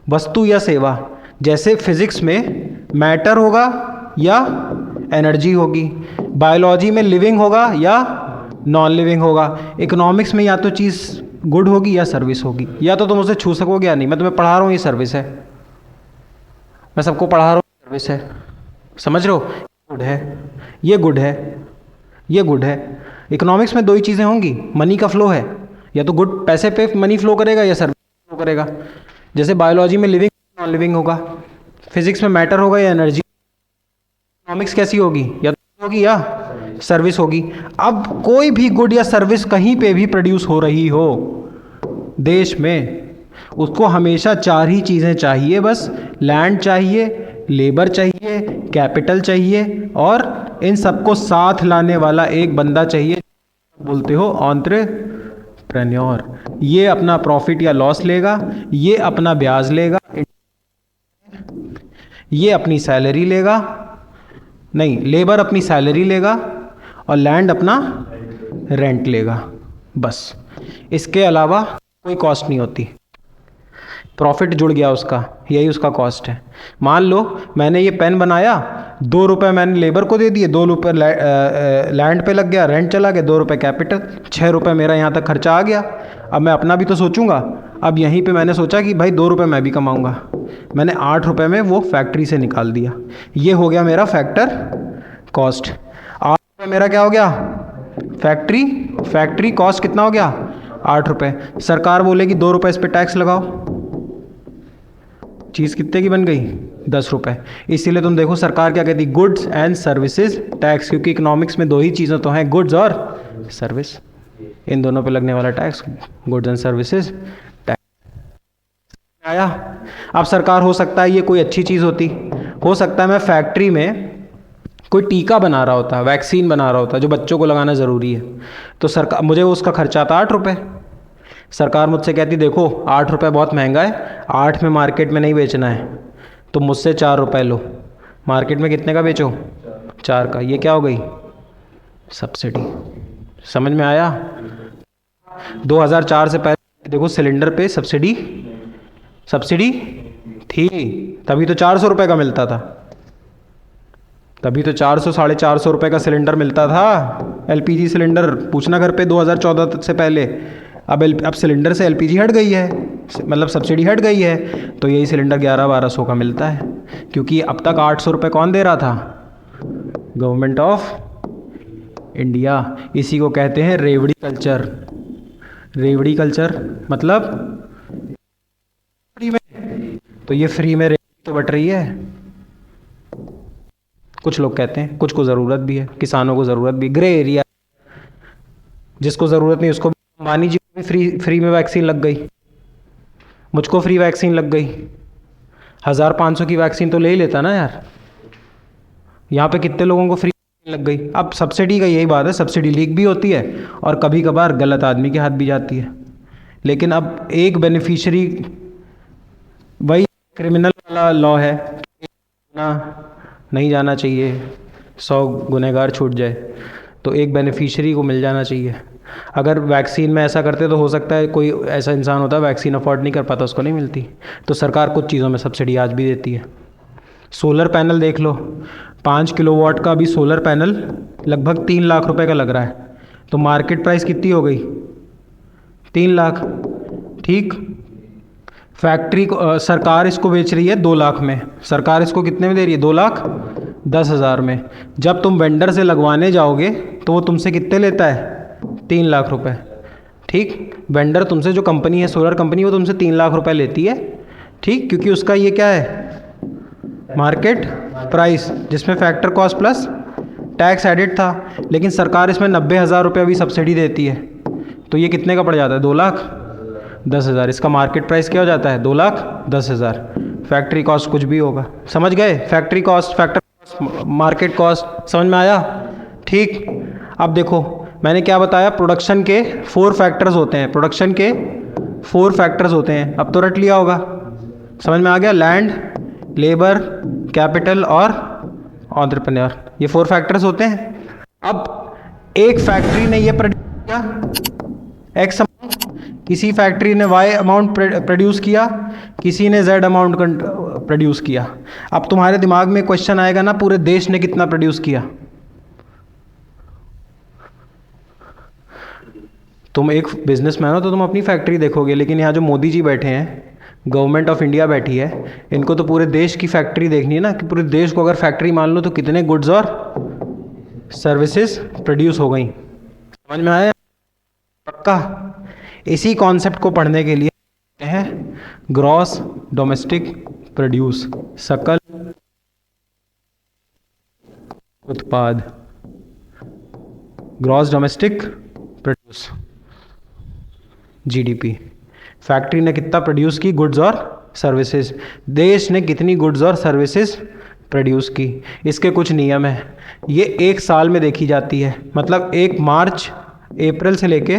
वस्तु या सेवा। जैसे फिजिक्स में मैटर होगा या एनर्जी होगी, बायोलॉजी में लिविंग होगा या नॉन लिविंग होगा, इकोनॉमिक्स में या तो चीज़ गुड होगी या सर्विस होगी। या तो तुम उसे छू सकोगे या नहीं। मैं तुम्हें पढ़ा रहा हूँ, ये सर्विस है, मैं सबको पढ़ा रहा हूँ, सर्विस है, समझ रहे हो? गुड है, ये गुड है, ये गुड है। इकोनॉमिक्स में 2 ही चीज़ें होंगी, मनी का फ्लो है, या तो गुड पैसे पे मनी फ्लो करेगा या सर्विस फ्लो करेगा। जैसे बायोलॉजी में लिविंग नॉन लिविंग होगा, फिजिक्स में मैटर होगा या एनर्जी, इकोनॉमिक्स कैसी होगी, या तो होगी या सर्विस होगी। अब कोई भी गुड या सर्विस कहीं पे भी प्रोड्यूस हो रही हो देश में, उसको हमेशा 4 ही चीज़ें चाहिए बस, लैंड चाहिए, लेबर चाहिए, कैपिटल चाहिए, और इन सबको साथ लाने वाला एक बंदा चाहिए, बोलते हो एंटरप्रेन्योर। ये अपना प्रॉफिट या लॉस लेगा, ये अपना ब्याज लेगा, ये अपनी सैलरी लेगा, नहीं, लेबर अपनी सैलरी लेगा, और लैंड अपना रेंट लेगा, बस। इसके अलावा कोई कॉस्ट नहीं होती। प्रॉफिट जुड़ गया उसका, यही उसका कॉस्ट है। मान लो मैंने ये पेन बनाया, 2 रुपये मैंने लेबर को दे दिए, 2 रुपये लैंड पे लग गया, रेंट चला गया, 2 रुपये कैपिटल, 6 रुपये मेरा यहाँ तक खर्चा आ गया। अब मैं अपना भी तो सोचूंगा। अब यहीं पे मैंने सोचा कि भाई 2 रुपये मैं भी कमाऊंगा, मैंने 8 रुपये में वो फैक्ट्री से निकाल दिया, ये हो गया मेरा फैक्टर कॉस्ट। 8 रुपये मेरा क्या हो गया, फैक्ट्री कॉस्ट कितना हो गया, 8 रुपये। सरकार बोलेगी 2 रुपये इस पर टैक्स लगाओ, चीज़ कितने की बन गई, 10 रुपये। इसीलिए तुम देखो सरकार क्या कहती, गुड्स एंड सर्विसेज टैक्स, क्योंकि इकोनॉमिक्स में 2 ही चीज़ें तो हैं, गुड्स और सर्विस, इन दोनों पे लगने वाला tax, goods and services tax आया। अब सरकार, हो सकता है ये कोई अच्छी चीज़ होती, हो सकता है मैं फैक्ट्री में कोई टीका बना रहा होता, वैक्सीन बना रहा होता जो बच्चों को लगाना ज़रूरी है, तो सरकार, मुझे उसका खर्चा आता 8 रुपये। सरकार मुझसे कहती देखो 8 रुपये बहुत महंगा है, 8 में मार्केट में नहीं बेचना है, तो मुझसे 4 रुपये लो, मार्केट में कितने का बेचो, 4 का। ये क्या हो गई, सब्सिडी। समझ में आया? 2004 से पहले देखो सिलेंडर पे सब्सिडी थी, तभी तो 400 रुपये का मिलता था, तभी तो 400 साढ़े 400 रुपये का सिलेंडर मिलता था, एलपीजी सिलेंडर। पूछना घर पे 2014 से पहले। अब सिलेंडर से एलपीजी हट गई है, मतलब सब्सिडी हट गई है, तो यही सिलेंडर 1100-1200 का मिलता है, क्योंकि अब तक 800 रुपये कौन दे रहा था, गवर्नमेंट ऑफ इंडिया। इसी को कहते हैं रेवड़ी कल्चर। रेवड़ी कल्चर मतलब फ्री में, तो ये फ्री में रेवड़ी तो बट रही है। कुछ लोग कहते हैं कुछ को ज़रूरत भी है, किसानों को ज़रूरत भी, ग्रे एरिया, जिसको ज़रूरत नहीं उसको। अंबानी जी को भी फ्री में वैक्सीन लग गई, मुझको फ्री वैक्सीन लग गई। 1500 की वैक्सीन तो ले ही लेता ना यार, यहाँ पे कितने लोगों को फ्री लग गई। अब सब्सिडी का यही बात है, सब्सिडी लीक भी होती है और कभी कभार गलत आदमी के हाथ भी जाती है। लेकिन अब एक बेनिफिशियरी, वही क्रिमिनल वाला का लॉ है ना, नहीं जाना चाहिए, 100 गुनहगार छूट जाए तो एक बेनिफिशियरी को मिल जाना चाहिए। अगर वैक्सीन में ऐसा करते तो हो सकता है कोई ऐसा इंसान होता है वैक्सीन अफोर्ड नहीं कर पाता, उसको नहीं मिलती। तो सरकार कुछ चीज़ों में सब्सिडी आज भी देती है। सोलर पैनल देख लो, 5 किलोवाट का अभी सोलर पैनल लगभग 3 लाख रुपए का लग रहा है, तो मार्केट प्राइस कितनी हो गई? 3 लाख। ठीक, फैक्ट्री को सरकार इसको बेच रही है 2 लाख में। सरकार इसको कितने में दे रही है? 2,10,000 में। जब तुम वेंडर से लगवाने जाओगे तो वो तुमसे कितने लेता है? 3 लाख रुपए। ठीक, वेंडर तुमसे, जो कंपनी है सोलर कंपनी, वो तुमसे 3 लाख रुपए लेती है। ठीक, क्योंकि उसका ये क्या है? मार्केट प्राइस, जिसमें factor cost plus tax added था। लेकिन सरकार इसमें 90,000 रुपये अभी सब्सिडी देती है, तो ये कितने का पड़ जाता है? 2,10,000। इसका मार्केट प्राइस क्या हो जाता है? 2,10,000। फैक्ट्री कॉस्ट कुछ भी होगा। समझ गए? Factory cost, factor cost, market cost, समझ में आया? ठीक, अब देखो मैंने क्या बताया, प्रोडक्शन के 4 फैक्टर्स होते हैं। प्रोडक्शन के 4 फैक्टर्स होते हैं, अब तो रट लिया होगा, समझ में आ गया? लैंड, लेबर, कैपिटल और एंटरप्रेन्योर, ये 4 फैक्टर्स होते हैं। अब एक फैक्ट्री ने ये प्रोड्यूस किया एक्स अमाउंट, किसी फैक्ट्री ने वाई अमाउंट प्रोड्यूस किया, किसी ने जेड अमाउंट प्रोड्यूस किया। अब तुम्हारे दिमाग में क्वेश्चन आएगा ना, पूरे देश ने कितना प्रोड्यूस किया? तुम एक बिजनेसमैन हो तो तुम अपनी फैक्ट्री देखोगे, लेकिन यहाँ जो मोदी जी बैठे हैं, गवर्नमेंट ऑफ इंडिया बैठी है, इनको तो पूरे देश की फैक्ट्री देखनी है ना, कि पूरे देश को अगर फैक्ट्री मान लो तो कितने गुड्स और सर्विसेज प्रोड्यूस हो गई। समझ में आया? पक्का? इसी कॉन्सेप्ट को पढ़ने के लिए हैं ग्रॉस डोमेस्टिक प्रोड्यूस, सकल उत्पाद, gross domestic produce, GDP. Factory ने कितना प्रोड्यूस की गुड्स और सर्विसेज, देश ने कितनी गुड्स और सर्विसेज प्रोड्यूस की। इसके कुछ नियम हैं, ये 1 साल में देखी जाती है। मतलब 1 मार्च, अप्रैल से लेके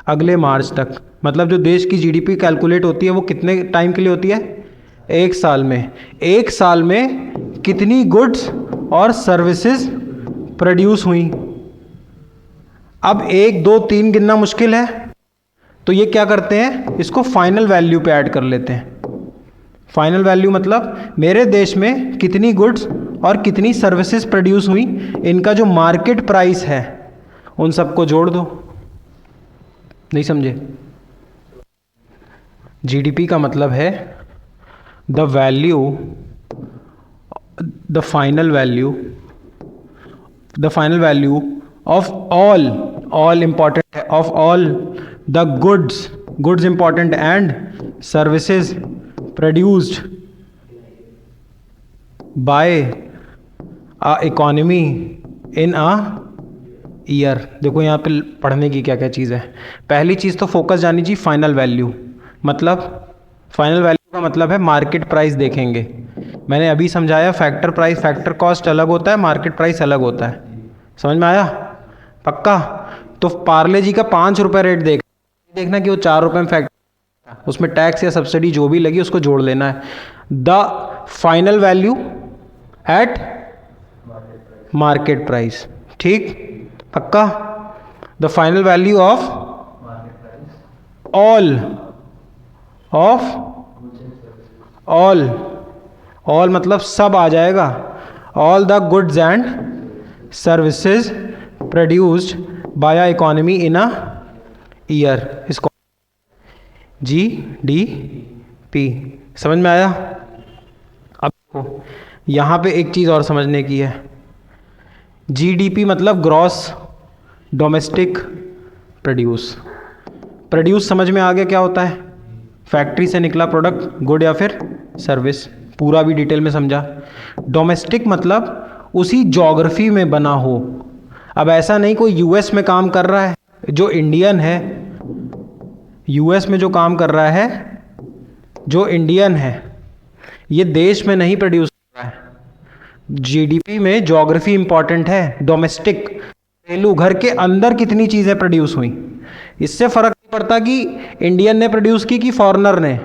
अगले मार्च तक, मतलब जो देश की जीडीपी कैलकुलेट होती है वो कितने टाइम के लिए होती है? 1 साल में। 1 साल में कितनी गुड्स और सर्विसेज प्रोड्यूस हुई। अब 1, 2, 3 गिनना मुश्किल है, तो ये क्या करते हैं, इसको फाइनल वैल्यू पे ऐड कर लेते हैं। फाइनल वैल्यू मतलब मेरे देश में कितनी गुड्स और कितनी सर्विसेज प्रोड्यूस हुई, इनका जो मार्केट प्राइस है उन सबको जोड़ दो। नहीं समझे? जीडीपी का मतलब है the value, the final value of all important है, of all the goods important and services produced by a economy in a year। देखो यहाँ पे पढ़ने की क्या क्या चीज़ है। पहली चीज़ तो फोकस जानी चाहिए फाइनल वैल्यू, मतलब फाइनल वैल्यू का मतलब है मार्केट प्राइस देखेंगे। मैंने अभी समझाया फैक्टर प्राइस, फैक्टर कॉस्ट अलग होता है, मार्केट प्राइस अलग होता है। समझ में आया? पक्का? तो पार्ले जी का 5 रुपये रेट देखना कि वो 4 रुपये में फैक्टर, उसमें टैक्स या सब्सिडी जो भी लगी उसको जोड़ लेना है। The final value eight market price. ठीक, पक्का? The final value of all मतलब सब आ जाएगा, all the goods and services produced by a economy in a year, इसको GDP। समझ में आया? अब यहाँ पे एक चीज़ और समझने की है। GDP मतलब ग्रॉस डोमेस्टिक प्रोड्यूस समझ में आ गया क्या होता है? फैक्ट्री से निकला प्रोडक्ट, गुड या फिर सर्विस, पूरा भी डिटेल में समझा। डोमेस्टिक मतलब उसी ज्योग्राफी में बना हो। अब ऐसा नहीं कोई यूएस में काम कर रहा है, जो इंडियन है, यूएस में जो काम कर रहा है, जो इंडियन है, ये देश में नहीं प्रोड्यूस कर रहा है। जीडीपी में ज्योग्राफी इंपॉर्टेंट है, डोमेस्टिक, घरेलू घर के अंदर कितनी चीज़ें प्रोड्यूस हुई, इससे फर्क नहीं पड़ता कि इंडियन ने प्रोड्यूस की कि फॉरेनर ने।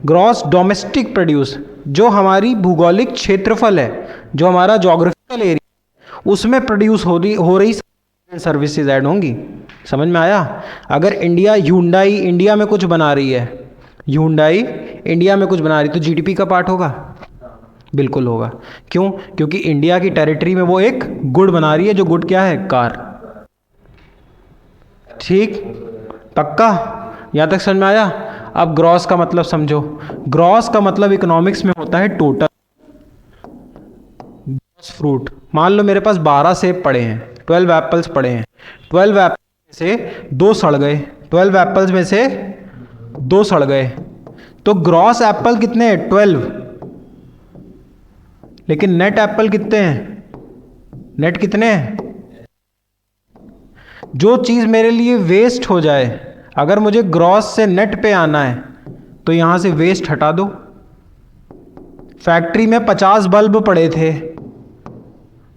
ग्रॉस डोमेस्टिक प्रोड्यूस, जो हमारी भूगोलिक क्षेत्रफल है, जो हमारा जोग्राफिकल एरिया, उसमें प्रोड्यूस हो रही सर्विसेज ऐड होंगी। समझ में आया? अगर ह्यूंडई इंडिया में कुछ बना रही है, ह्यूंडई इंडिया में कुछ बना रही, तो जीडीपी का पार्ट होगा? बिल्कुल होगा। क्यों? क्योंकि इंडिया की टेरिटरी में वो एक गुड बना रही है, जो गुड क्या है? कार। ठीक, पक्का? यहां तक समझ में आया? अब ग्रॉस का मतलब समझो। ग्रॉस का मतलब इकोनॉमिक्स में होता है टोटल। ग्रॉस फ्रूट, मान लो मेरे पास 12 सेब पड़े हैं, 12 एप्पल्स पड़े हैं, 12 एप्पल में से 2 सड़ गए, 12 एप्पल्स में से 2 सड़ गए, तो ग्रॉस एप्पल कितने हैं? 12। लेकिन नेट एप्पल कितने हैं? नेट कितने हैं? जो चीज मेरे लिए वेस्ट हो जाए, अगर मुझे ग्रॉस से नेट पे आना है, तो यहां से वेस्ट हटा दो। फैक्ट्री में 50 बल्ब पड़े थे,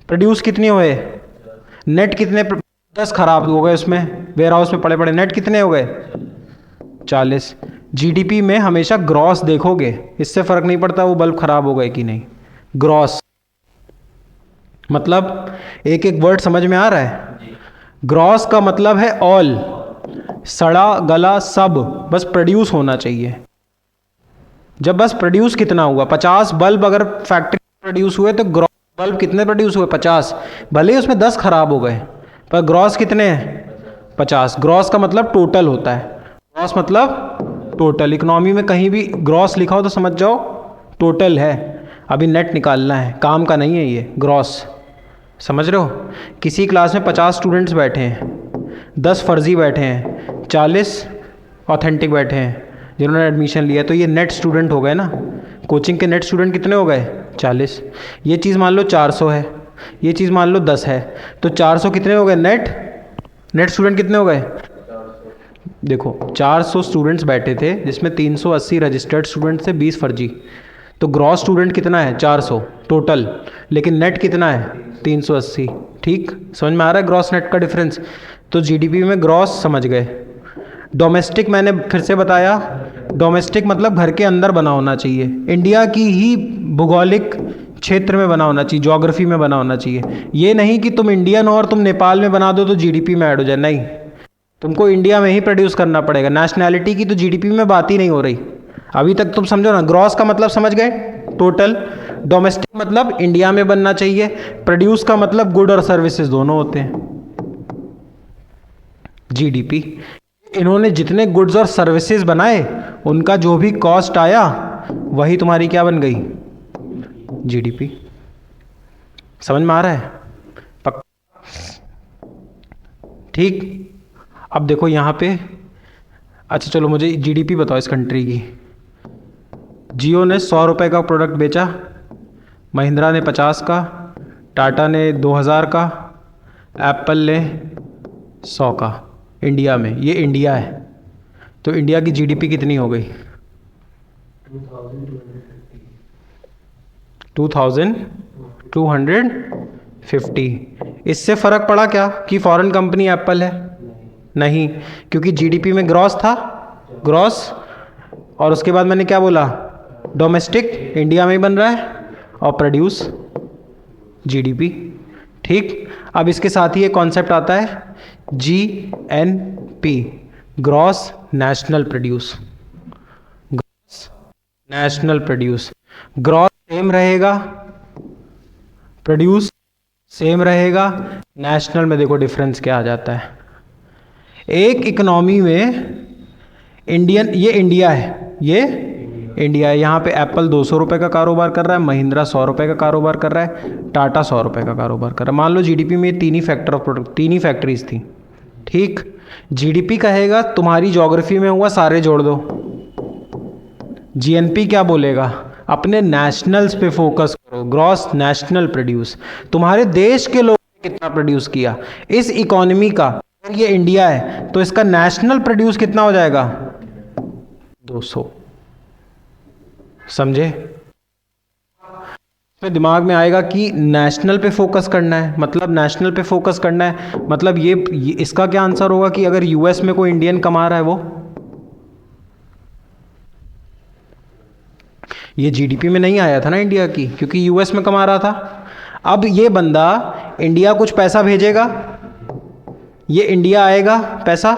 प्रोड्यूस कितने हुए? नेट कितने? 10 खराब हो गए उसमें, वेयर हाउस में पड़े पड़े, नेट कितने हो गए? 40। जीडीपी में हमेशा ग्रॉस देखोगे, इससे फर्क नहीं पड़ता वो बल्ब खराब हो गए कि नहीं। ग्रॉस मतलब एक एक वर्ड समझ में आ रहा है? ग्रॉस का मतलब है ऑल, सड़ा गला सब, बस प्रोड्यूस होना चाहिए। जब बस प्रोड्यूस कितना हुआ, 50 बल्ब अगर फैक्ट्री प्रोड्यूस हुए, तो ग्रॉस बल्ब कितने प्रोड्यूस हुए? 50। भले ही उसमें 10 खराब हो गए, पर ग्रॉस कितने हैं? 50। ग्रॉस का मतलब टोटल होता है। ग्रॉस मतलब टोटल। इकोनॉमी में कहीं भी ग्रॉस लिखा हो तो समझ जाओ टोटल है, अभी नेट निकालना है, काम का नहीं है ये ग्रॉस। समझ रहे हो? किसी क्लास में 50 स्टूडेंट्स बैठे हैं, 10 फर्जी बैठे हैं, 40 ऑथेंटिक बैठे हैं जिन्होंने एडमिशन लिया, तो ये नेट स्टूडेंट हो गए ना। कोचिंग के नेट स्टूडेंट कितने हो गए? 40। ये चीज़ मान लो 400 है, ये चीज़ मान लो 10 है, तो 400 कितने हो गए? नेट स्टूडेंट कितने हो गए? देखो 400 स्टूडेंट्स बैठे थे, जिसमें 380 रजिस्टर्ड स्टूडेंट थे, 20 फर्जी, तो ग्रॉस स्टूडेंट कितना है? 400 टोटल, लेकिन नेट कितना है? 380। ठीक, समझ में आ रहा है ग्रॉस नेट का डिफरेंस? तो जीडीपी में ग्रॉस समझ गए। डोमेस्टिक मैंने फिर से बताया, डोमेस्टिक मतलब घर के अंदर बना होना चाहिए, इंडिया की ही भूगोलिक क्षेत्र में बना होना चाहिए, ज्योग्राफी में बना होना चाहिए। ये नहीं कि तुम इंडियन हो और तुम नेपाल में बना दो तो जीडीपी में ऐड हो जाए, नहीं, तुमको इंडिया में ही प्रोड्यूस करना पड़ेगा। नेशनैलिटी की तो जीडीपी में बात ही नहीं हो रही अभी तक। तुम समझो ना, ग्रॉस का मतलब समझ गए? टोटल। डोमेस्टिक मतलब इंडिया में बनना चाहिए। प्रोड्यूस का मतलब गुड और सर्विसेज दोनों होते हैं। जीडीपी, इन्होंने जितने गुड्स और सर्विसेज बनाए, उनका जो भी कॉस्ट आया, वही तुम्हारी क्या बन गई? जीडीपी। समझ में आ रहा है? पक्का? ठीक, अब देखो यहाँ पे, अच्छा चलो मुझे जीडीपी बताओ इस कंट्री की। जियो ने 100 रुपये का प्रोडक्ट बेचा, महिंद्रा ने 50 का, टाटा ने 2000 का, एप्पल ने 100 का। इंडिया में, ये इंडिया है, तो इंडिया की जीडीपी कितनी हो गई? 2250। इससे फ़र्क पड़ा क्या कि फॉरेन कंपनी एप्पल है? नहीं, क्योंकि जीडीपी में ग्रॉस था, ग्रॉस, और उसके बाद मैंने क्या बोला? डोमेस्टिक इंडिया में ही बन रहा है, और प्रोड्यूस जीडीपी। ठीक, अब इसके साथ ही एक कॉन्सेप्ट आता है GNP, gross national produce. Gross national produce, gross same रहेगा, प्रोड्यूस सेम रहेगा, नेशनल में देखो डिफरेंस क्या आ जाता है। एक इकोनॉमी में इंडियन, ये इंडिया है, ये इंडिया है, यहाँ पे एप्पल 200 रुपये का कारोबार कर रहा है, महिंद्रा 100 रुपये का कारोबार कर रहा है, टाटा 100 रुपये का कारोबार कर रहा है। मान लो जीडीपी में तीन ही फैक्टर ऑफ प्रोडक्ट, तीन ही फैक्ट्रीज थी। ठीक, जीडीपी कहेगा तुम्हारी ज्योग्राफी में हुआ सारे जोड़ दो। जीएनपी क्या बोलेगा? अपने नेशनल्स पे फोकस करो, ग्रॉस नेशनल प्रोड्यूस, तुम्हारे देश के लोगों ने कितना प्रोड्यूस किया इस इकोनॉमी का। अगर ये इंडिया है तो इसका नेशनल प्रोड्यूस कितना हो जाएगा? 200। समझे? इसमें दिमाग में आएगा कि नेशनल पे फोकस करना है, मतलब नेशनल पे फोकस करना है, मतलब ये इसका क्या आंसर होगा कि अगर यूएस में कोई इंडियन कमा रहा है, वो ये जीडीपी में नहीं आया था ना इंडिया की, क्योंकि यूएस में कमा रहा था। अब ये बंदा इंडिया कुछ पैसा भेजेगा, ये इंडिया आएगा पैसा,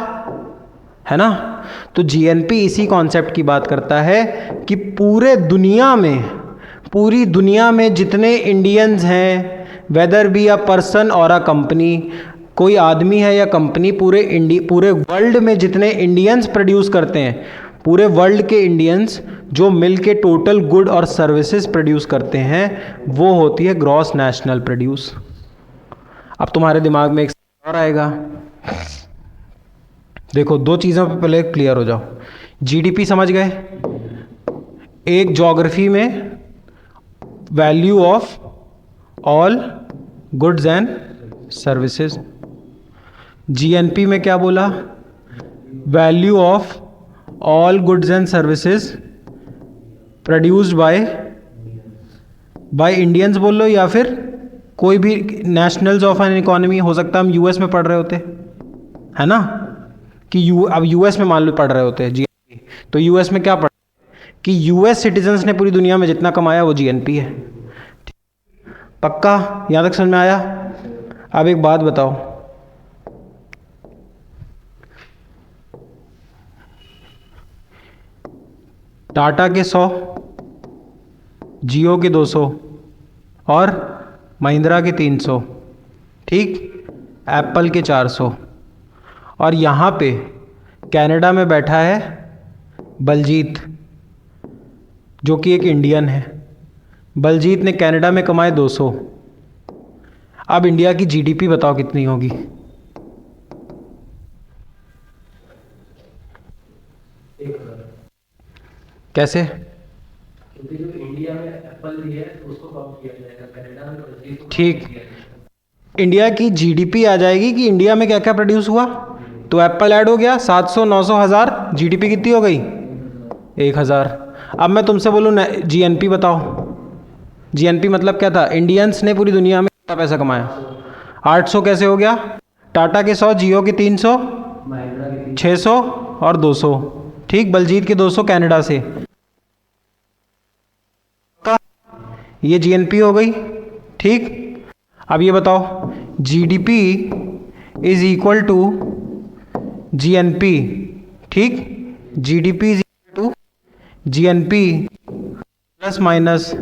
है ना। तो जीएनपी इसी कॉन्सेप्ट की बात करता है कि पूरी दुनिया में जितने इंडियंस हैं, वेदर बी अ पर्सन और अ कंपनी, कोई आदमी है या कंपनी, पूरे वर्ल्ड में जितने इंडियंस प्रोड्यूस करते हैं, पूरे वर्ल्ड के इंडियंस जो मिल के टोटल गुड और सर्विसेज प्रोड्यूस करते हैं, वो होती है ग्रॉस नेशनल प्रोड्यूस। अब तुम्हारे दिमाग में एक और आएगा, देखो दो चीज़ों पे पहले क्लियर हो जाओ। जीडीपी समझ गए, एक ज्योग्राफी में value of all goods and services. GNP में क्या बोला, value of all goods and services produced by Indians बोल लो, या फिर कोई भी नेशनल्स ऑफ एन इकोनॉमी। हो सकता है हम यूएस में पढ़ रहे होते, है ना, कि अब यूएस में मान लो पढ़ रहे होते हैं जीएनपी, तो यूएस में क्या पढ़ कि यूएस सिटीजन्स ने पूरी दुनिया में जितना कमाया वो जीएनपी है। पक्का यहाँ तक समझ में आया। अब एक बात बताओ, टाटा के 100, जियो के 200 और महिंद्रा के 300, ठीक, एप्पल के 400, और यहाँ पे कनाडा में बैठा है बलजीत, जो कि एक इंडियन है। बलजीत ने कनाडा में कमाए 200। अब इंडिया की जीडीपी बताओ कितनी होगी। कैसे? क्योंकि जो इंडिया में एप्पल भी है उसको कम किया जाएगा, कनाडा में बलजीत को ठीक, इंडिया की जीडीपी आ जाएगी कि इंडिया में क्या क्या प्रोड्यूस हुआ, तो एप्पल ऐड हो गया, 700, 900, 1000, जीडीपी कितनी हो गई, 1000। अब मैं तुमसे बोलूँ जीएनपी बताओ, जीएनपी मतलब क्या था, इंडियंस ने पूरी दुनिया में कितना पैसा कमाया, 800 कैसे हो गया, टाटा के 100, जियो के 300, 600 और 200, ठीक, बलजीत के 200 कनाडा से, ये जीएनपी हो गई, ठीक। अब ये बताओ, GDP is equal to GNP, ठीक, GDP is equal to GNP plus minus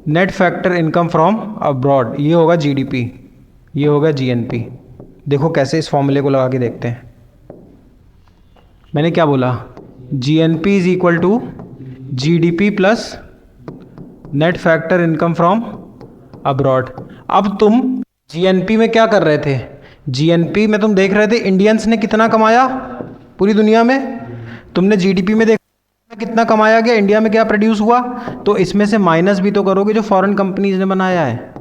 net factor income from abroad, ये होगा जीडीपी, ये होगा जीएनपी। देखो कैसे इस फॉर्मूले को लगा के देखते हैं। मैंने क्या बोला, GNP is equal to GDP plus net factor income from abroad. अब तुम जीएनपी में क्या कर रहे थे, जीएनपी में तुम देख रहे थे इंडियंस ने कितना कमाया पूरी दुनिया में, तुमने जीडीपी में देखा कितना कमाया गया, इंडिया में क्या प्रोड्यूस हुआ, तो इसमें से माइनस भी तो करोगे जो फॉरेन कंपनीज ने बनाया है,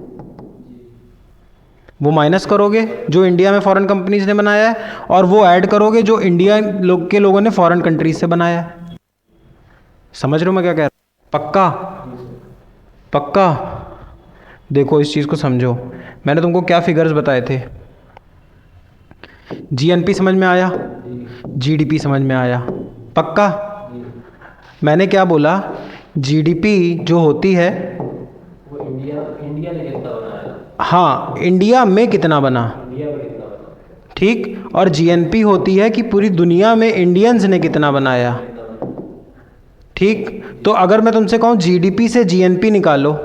वो माइनस करोगे जो इंडिया में फॉरेन कंपनीज ने बनाया है, और वो ऐड करोगे जो इंडिया के लोगों ने फॉरेन कंट्रीज से बनाया है। समझ रहे हो मैं क्या कह रहा हूँ? पक्का पक्का। देखो इस चीज़ को समझो, मैंने तुमको क्या फिगर्स बताए थे, जीएनपी समझ में आया, जीडीपी समझ में आया, पक्का। मैंने क्या बोला, जीडीपी जो होती है वो इंडिया ने कितना बनाया, हाँ, इंडिया में कितना बना, इंडिया में कितना बना, ठीक, और जीएनपी होती है कि पूरी दुनिया में इंडियंस ने कितना बनाया, ठीक। तो अगर मैं तुमसे कहूँ जीडीपी से जीएनपी निकालो,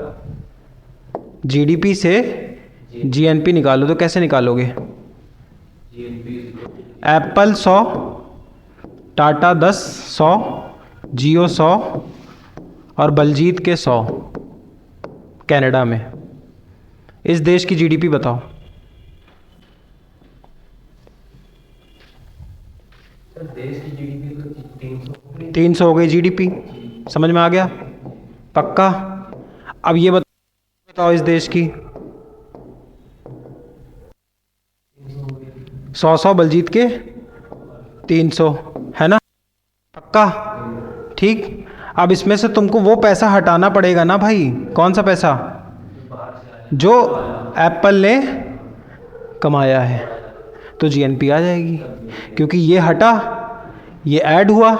जीडीपी से जीएनपी निकालो, तो कैसे निकालोगे, एप्पल 100, टाटा 10, 100, जियो 100 और बलजीत के 100 कनाडा में। इस देश की जीडीपी बताओ। देश की जीडीपी तो 300 हो गई जीडीपी, समझ में आ गया, पक्का। अब ये बताओ इस देश की 100 बलजीत के 300, है ना, पक्का, ठीक। अब इसमें से तुमको वो पैसा हटाना पड़ेगा ना भाई, कौन सा पैसा, जो एप्पल ने कमाया है, तो जीएनपी आ जाएगी, क्योंकि ये हटा, ये ऐड हुआ,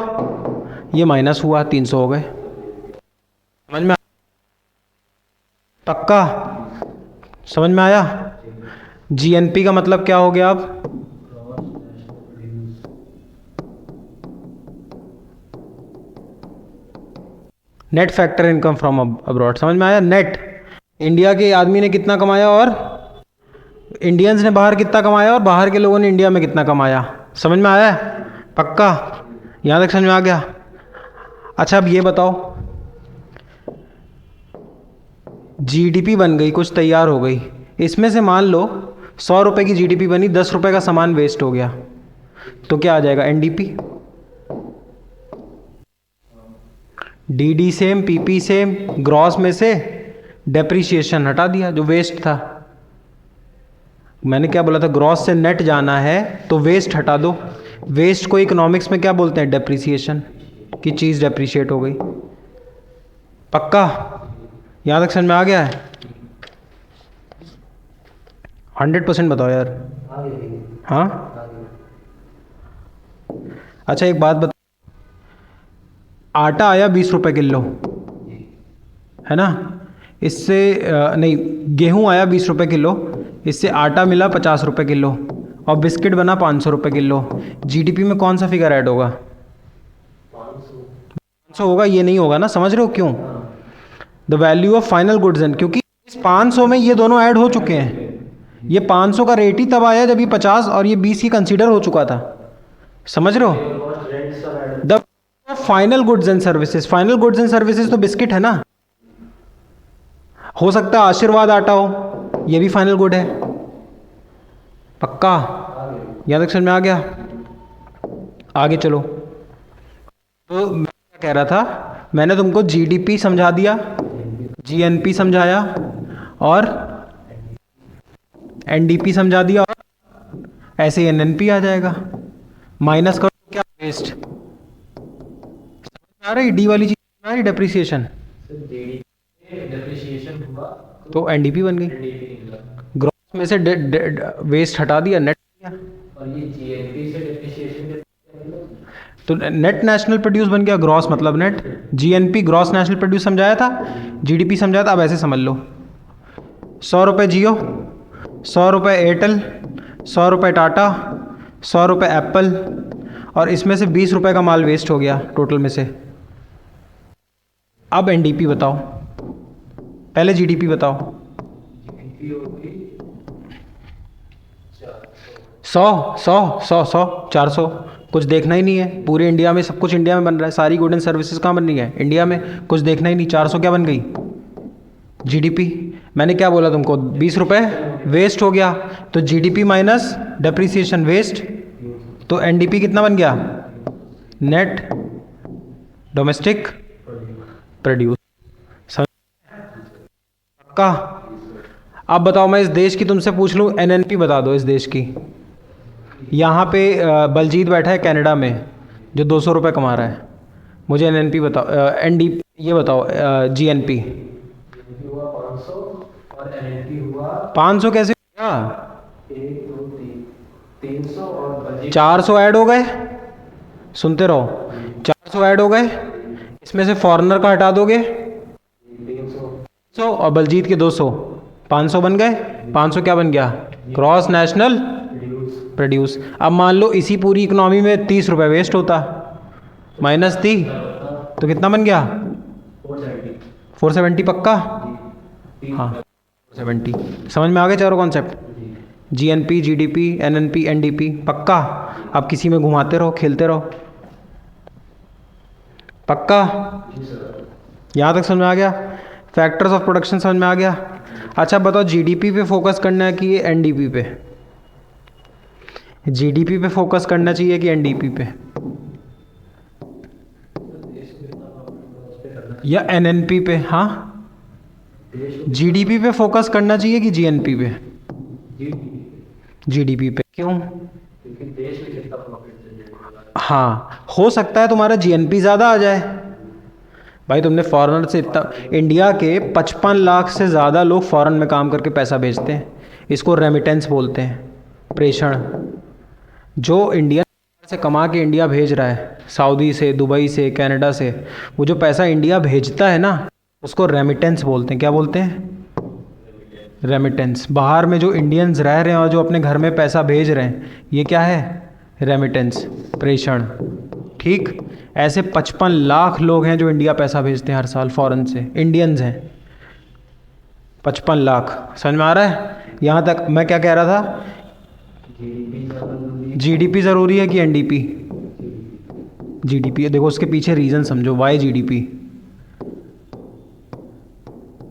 ये माइनस हुआ, 300 हो गए। समझ में पक्का समझ में आया? जीएनपी का मतलब क्या हो गया? अब net factor income from abroad, समझ में आया? नेट इंडिया के आदमी ने कितना कमाया और इंडियंस ने बाहर कितना कमाया और बाहर के लोगों ने इंडिया में कितना कमाया। समझ में आया है? पक्का यहाँ तक समझ में आ गया? अच्छा अब ये बताओ, जीडीपी बन गई, कुछ तैयार हो गई, इसमें से मान लो 100 रुपये की जीडीपी बनी, 10 रुपये का सामान वेस्ट हो गया, तो क्या आ जाएगा? NDP. DD same, PP same, gross में से डेप्रिसिएशन हटा दिया जो वेस्ट था। मैंने क्या बोला था? ग्रॉस से नेट जाना है तो वेस्ट हटा दो। वेस्ट को इकोनॉमिक्स में क्या बोलते हैं? डेप्रिसिएशन, की चीज़ डेप्रिशिएट हो गई। पक्का यहाँ तक समझ में आ गया है? 100% बताओ यार। हाँ अच्छा एक बात बता, आटा आया 20 रुपये किलो, है ना? इससे नहीं, गेहूं आया 20 रुपये किलो, इससे आटा मिला 50 रुपये किलो और बिस्किट बना 500 रुपये किलो। जीडीपी में कौन सा फिगर ऐड होगा? 500 होगा, ये नहीं होगा ना। समझ रहे हो क्यों? The value of final goods and, क्योंकि इस 500 में ये दोनों ऐड हो चुके हैं। ये 500 का रेट ही तब आया जब ये 50 और ये 20 ही कंसीडर हो चुका था। समझ रहे हो? The final goods and services, final goods and services तो बिस्किट है ना। हो सकता है आशीर्वाद आटा हो, ये भी फाइनल गुड है। पक्का यहाँ तक समझ में आ गया? आगे चलो। तो मैं क्या कह रहा था, मैंने तुमको जीडीपी समझा दिया, जीएनपी समझाया और एनडीपी समझा दिया, और ऐसे एनएनपी आ जाएगा। माइनस करो क्या? वेस्ट। आ रही डी वाली चीज आ रही, डेप्रिसिएशन, तो एनडीपी बन गई। ग्रॉस में से वेस्ट हटा दिया, नेट किया, और ये जीएनपी से डेप्रिसिएशन तो नेट नेशनल प्रोड्यूस बन गया। ग्रॉस मतलब net, GNP gross national produce समझाया था, जीडीपी समझाया था। अब ऐसे समझ लो, 100 रुपये जियो, 100 रुपये एयरटेल, 100 रुपये टाटा, 100 रुपये एप्पल, और इसमें से 20 रुपये का माल वेस्ट हो गया टोटल में से। अब एनडीपी बताओ, पहले जीडीपी बताओ। 100 400, कुछ देखना ही नहीं है। पूरे इंडिया में सब कुछ इंडिया में बन रहा है, सारी गुड एंड सर्विसेज कहाँ बन रही है? इंडिया में। कुछ देखना ही नहीं। 400 क्या बन गई? जीडीपी। मैंने क्या बोला तुमको? 20 रुपये वेस्ट हो गया, तो जीडीपी माइनस डेप्रिसिएशन वेस्ट, तो एनडीपी कितना बन गया? Net domestic produce. का अब बताओ, मैं इस देश की तुमसे पूछ लूँ, एनएनपी बता दो इस देश की। यहाँ पे बलजीत बैठा है कनाडा में, जो 200 रुपये कमा रहा है। मुझे एनएनपी बताओ, एनडी ये बताओ, जीएनपी। 500 कैसे हुआ? 300 और 400 ऐड हो गए, सुनते रहो, 400 ऐड हो गए, इसमें से फॉरेनर का हटा दोगे 300 और बलजीत के 200, 500 बन गए। 500 क्या बन गया? Cross national produce. अब मान लो इसी पूरी इकोनॉमी में 30 रुपये वेस्ट होता, माइनस 30, तो कितना बन गया? 470। पक्का? हाँ 470। समझ में आ गए चारों concept? GNP, GDP, NNP, NDP. पक्का? अब किसी में घुमाते रहो, खेलते रहो। पक्का? यहाँ तक समझ में आ गया? फैक्टर्स ऑफ प्रोडक्शन समझ में आ गया? अच्छा बताओ, जीडीपी पे फोकस करना है कि एनडीपी पे? जीडीपी पे फोकस करना चाहिए कि एनडीपी पे, या एनएनपी पे? हाँ, जीडीपी पे फोकस करना चाहिए कि जीएनपी पे? जीडीपी पे। क्यों? क्योंकि देश में कितना प्रॉफिट। हाँ, हो सकता है तुम्हारा जीएनपी ज़्यादा आ जाए। भाई तुमने फॉरेनर से इतना, इंडिया के 55 लाख से ज़्यादा लोग फॉरेन में काम करके पैसा भेजते हैं, इसको रेमिटेंस बोलते हैं, प्रेषण। जो इंडियन से कमा के इंडिया भेज रहा है, सऊदी से, दुबई से, कनाडा से, वो जो पैसा इंडिया भेजता है ना, उसको रेमिटेंस बोलते हैं। क्या बोलते हैं? रेमिटेंस। बाहर में जो इंडियंस रह रहे हैं और जो अपने घर में पैसा भेज रहे हैं, ये क्या है? रेमिटेंस, प्रेषण। ठीक। ऐसे 55 लाख लोग हैं जो इंडिया पैसा भेजते हैं हर साल फॉरेन से, इंडियंस हैं 55 लाख। समझ में आ रहा है? यहाँ तक मैं क्या कह रहा था? जीडीपी ज़रूरी है कि एनडीपी? जीडीपी। देखो उसके पीछे रीज़न समझो, वाई जीडीपी।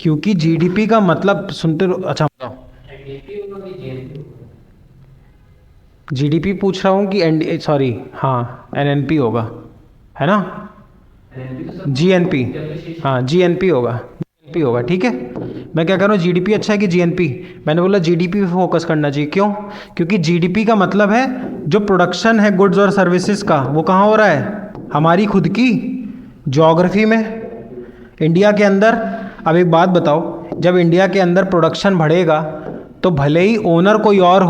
क्योंकि जीडीपी का मतलब सुनते रहो। अच्छा बताओ, जीडीपी पूछ रहा हूँ कि एन, सॉरी हाँ एनएनपी होगा, है ना? जीएनपी, हाँ जीएनपी होगा, जीएनपी होगा। ठीक है, मैं क्या कह रहा हूँ, जीडीपी अच्छा है कि जीएनपी? मैंने बोला जीडीपी पे फोकस करना चाहिए। क्यों? क्योंकि जीडीपी का मतलब है जो प्रोडक्शन है गुड्स और सर्विसेज का, वो कहाँ हो रहा है? हमारी खुद की ज्योग्राफी में, इंडिया के अंदर। अब एक बात बताओ, जब इंडिया के अंदर प्रोडक्शन बढ़ेगा तो भले ही ओनर कोई और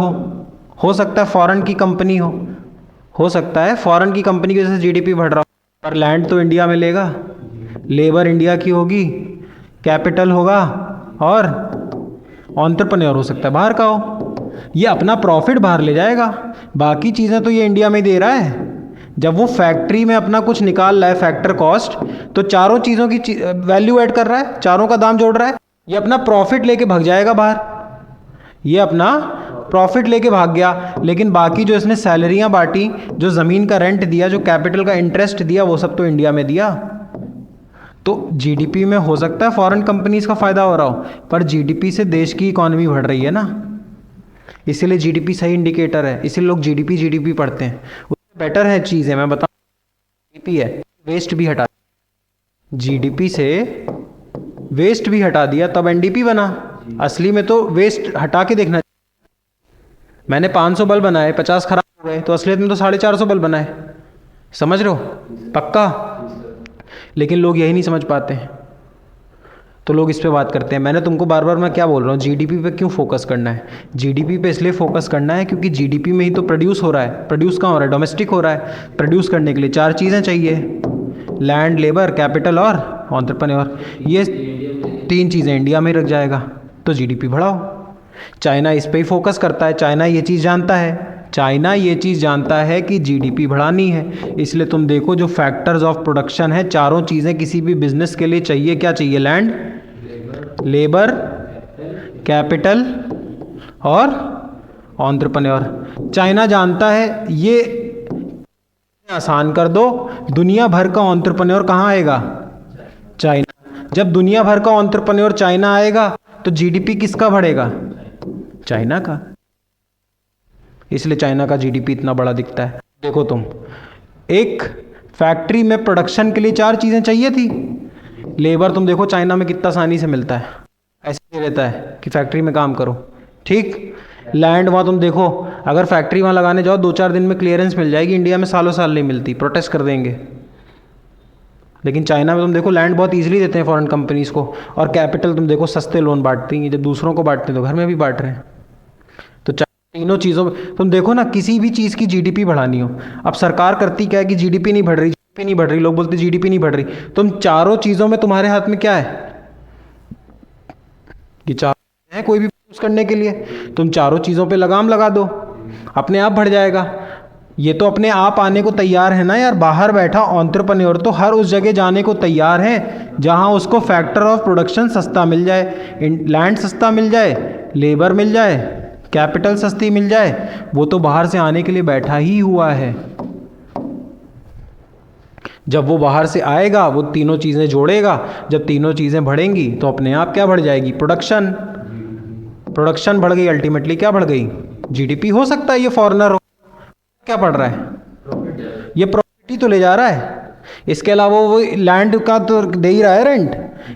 हो सकता है फॉरेन की कंपनी हो सकता है फॉरेन की कंपनी की वजह से जीडीपी बढ़ रहा हो, पर लैंड तो इंडिया में लेगा, लेबर इंडिया की होगी, कैपिटल होगा, और एंटरप्रेन्योर हो सकता है बाहर का हो। ये अपना प्रॉफिट बाहर ले जाएगा, बाकी चीज़ें तो ये इंडिया में दे रहा है। जब वो फैक्ट्री में अपना कुछ निकाल रहा है फैक्टर कॉस्ट, तो चारों चीज़ों की वैल्यू ऐड कर रहा है, चारों का दाम जोड़ रहा है। ये अपना प्रॉफिट लेके भाग जाएगा बाहर, ये अपना प्रॉफिट लेके भाग गया, लेकिन बाकी जो इसने सैलरियां बांटी, जो ज़मीन का रेंट दिया, जो कैपिटल का इंटरेस्ट दिया, वो सब तो इंडिया में दिया। तो जीडीपी में हो सकता है फॉरेन कंपनीज का फ़ायदा हो रहा हो, पर जीडीपी से देश की इकॉनमी बढ़ रही है ना, इसीलिए जीडीपी सही इंडिकेटर है, इसीलिए लोग जीडीपी जीडीपी पढ़ते हैं। उससे बेटर है चीज़ है, मैं बताऊँ, जीडीपी है, वेस्ट भी हटा, जीडीपी से वेस्ट भी हटा दिया तब एनडीपी बना। असली में तो वेस्ट हटा के देखना। मैंने 500 बल्ब बनाए, 50 खराब हो गए, तो असलियत में तो 450 बल्ब बनाए। समझ रहे हो? पक्का? लेकिन लोग यही नहीं समझ पाते हैं, तो लोग इस पे बात करते हैं। मैंने तुमको बार बार मैं क्या बोल रहा हूँ, जीडीपी पे क्यों फोकस करना है? जीडीपी पे इसलिए फोकस करना है क्योंकि जीडीपी में ही तो प्रोड्यूस हो रहा है। प्रोड्यूस कहाँ हो रहा है? डोमेस्टिक हो रहा है। प्रोड्यूस करने के लिए 4 चीज़ें चाहिए, लैंड, लेबर, कैपिटल और एंटरप्रेन्योर। ये 3 चीज़ें इंडिया में रख जाएगा तो जीडीपी बढ़ाओ। चाइना इस पे ही फोकस करता है, चाइना ये चीज़ जानता है, चाइना ये चीज़ जानता है कि जीडीपी बढ़ानी है। इसलिए तुम देखो जो फैक्टर्स ऑफ प्रोडक्शन है, चारों चीज़ें किसी भी बिजनेस के लिए चाहिए। क्या चाहिए? लैंड, लेबर, कैपिटल और एंटरप्रेन्योर। चाइना जानता है ये आसान कर दो, दुनिया भर का एंटरप्रेन्योर कहाँ आएगा? चाइना। जब दुनिया भर का एंटरप्रेन्योर चाइना आएगा तो जीडीपी किसका बढ़ेगा? चाइना का। इसलिए चाइना का जीडीपी इतना बड़ा दिखता है। देखो तुम, एक फैक्ट्री में प्रोडक्शन के लिए 4 चीज़ें चाहिए थी। लेबर तुम देखो चाइना में कितना आसानी से मिलता है, ऐसे रहता है कि फैक्ट्री में काम करो। ठीक। लैंड वहाँ तुम देखो, अगर फैक्ट्री वहाँ लगाने जाओ 2-4 दिन में क्लियरेंस मिल जाएगी, इंडिया में सालों साल नहीं मिलती, प्रोटेस्ट कर देंगे। लेकिन चाइना में तुम देखो लैंड बहुत ईजिली देते हैं फॉरेन कंपनीज़ को, और कैपिटल तुम देखो सस्ते लोन बांटती हैं, जब दूसरों को बांटते हैं तो घर में भी बांट रहे हैं। तो तीनों चीज़ों में तुम देखो ना, किसी भी चीज़ की जीडीपी बढ़ानी हो, अब सरकार करती क्या है कि जीडीपी नहीं बढ़ रही, जीडीपी नहीं बढ़ रही, लोग बोलते जीडीपी नहीं बढ़ रही। तुम चारों चीज़ों में तुम्हारे हाथ में क्या है कि चारों है कोई भी यूज़ करने के लिए, तुम चारों चीज़ों पे लगाम लगा दो, अपने आप बढ़ जाएगा। ये तो अपने आप आने को तैयार है ना यार, बाहर बैठा एंटरप्रेन्योर तो हर उस जगह जाने को तैयार है जहां उसको फैक्टर ऑफ प्रोडक्शन सस्ता मिल जाए, लैंड सस्ता मिल जाए, लेबर मिल जाए, कैपिटल सस्ती मिल जाए, वो तो बाहर से आने के लिए बैठा ही हुआ है। जब वो बाहर से आएगा वो तीनों चीज़ें जोड़ेगा, जब तीनों चीज़ें बढ़ेंगी तो अपने आप क्या बढ़ जाएगी? प्रोडक्शन। प्रोडक्शन बढ़ गई, अल्टीमेटली क्या बढ़ गई? जीडीपी। हो सकता है ये फॉरेनर हो, क्या पढ़ रहा है? ये प्रॉपर्टी तो ले जा रहा है, इसके अलावा वो लैंड का तो दे ही रहा है रेंट,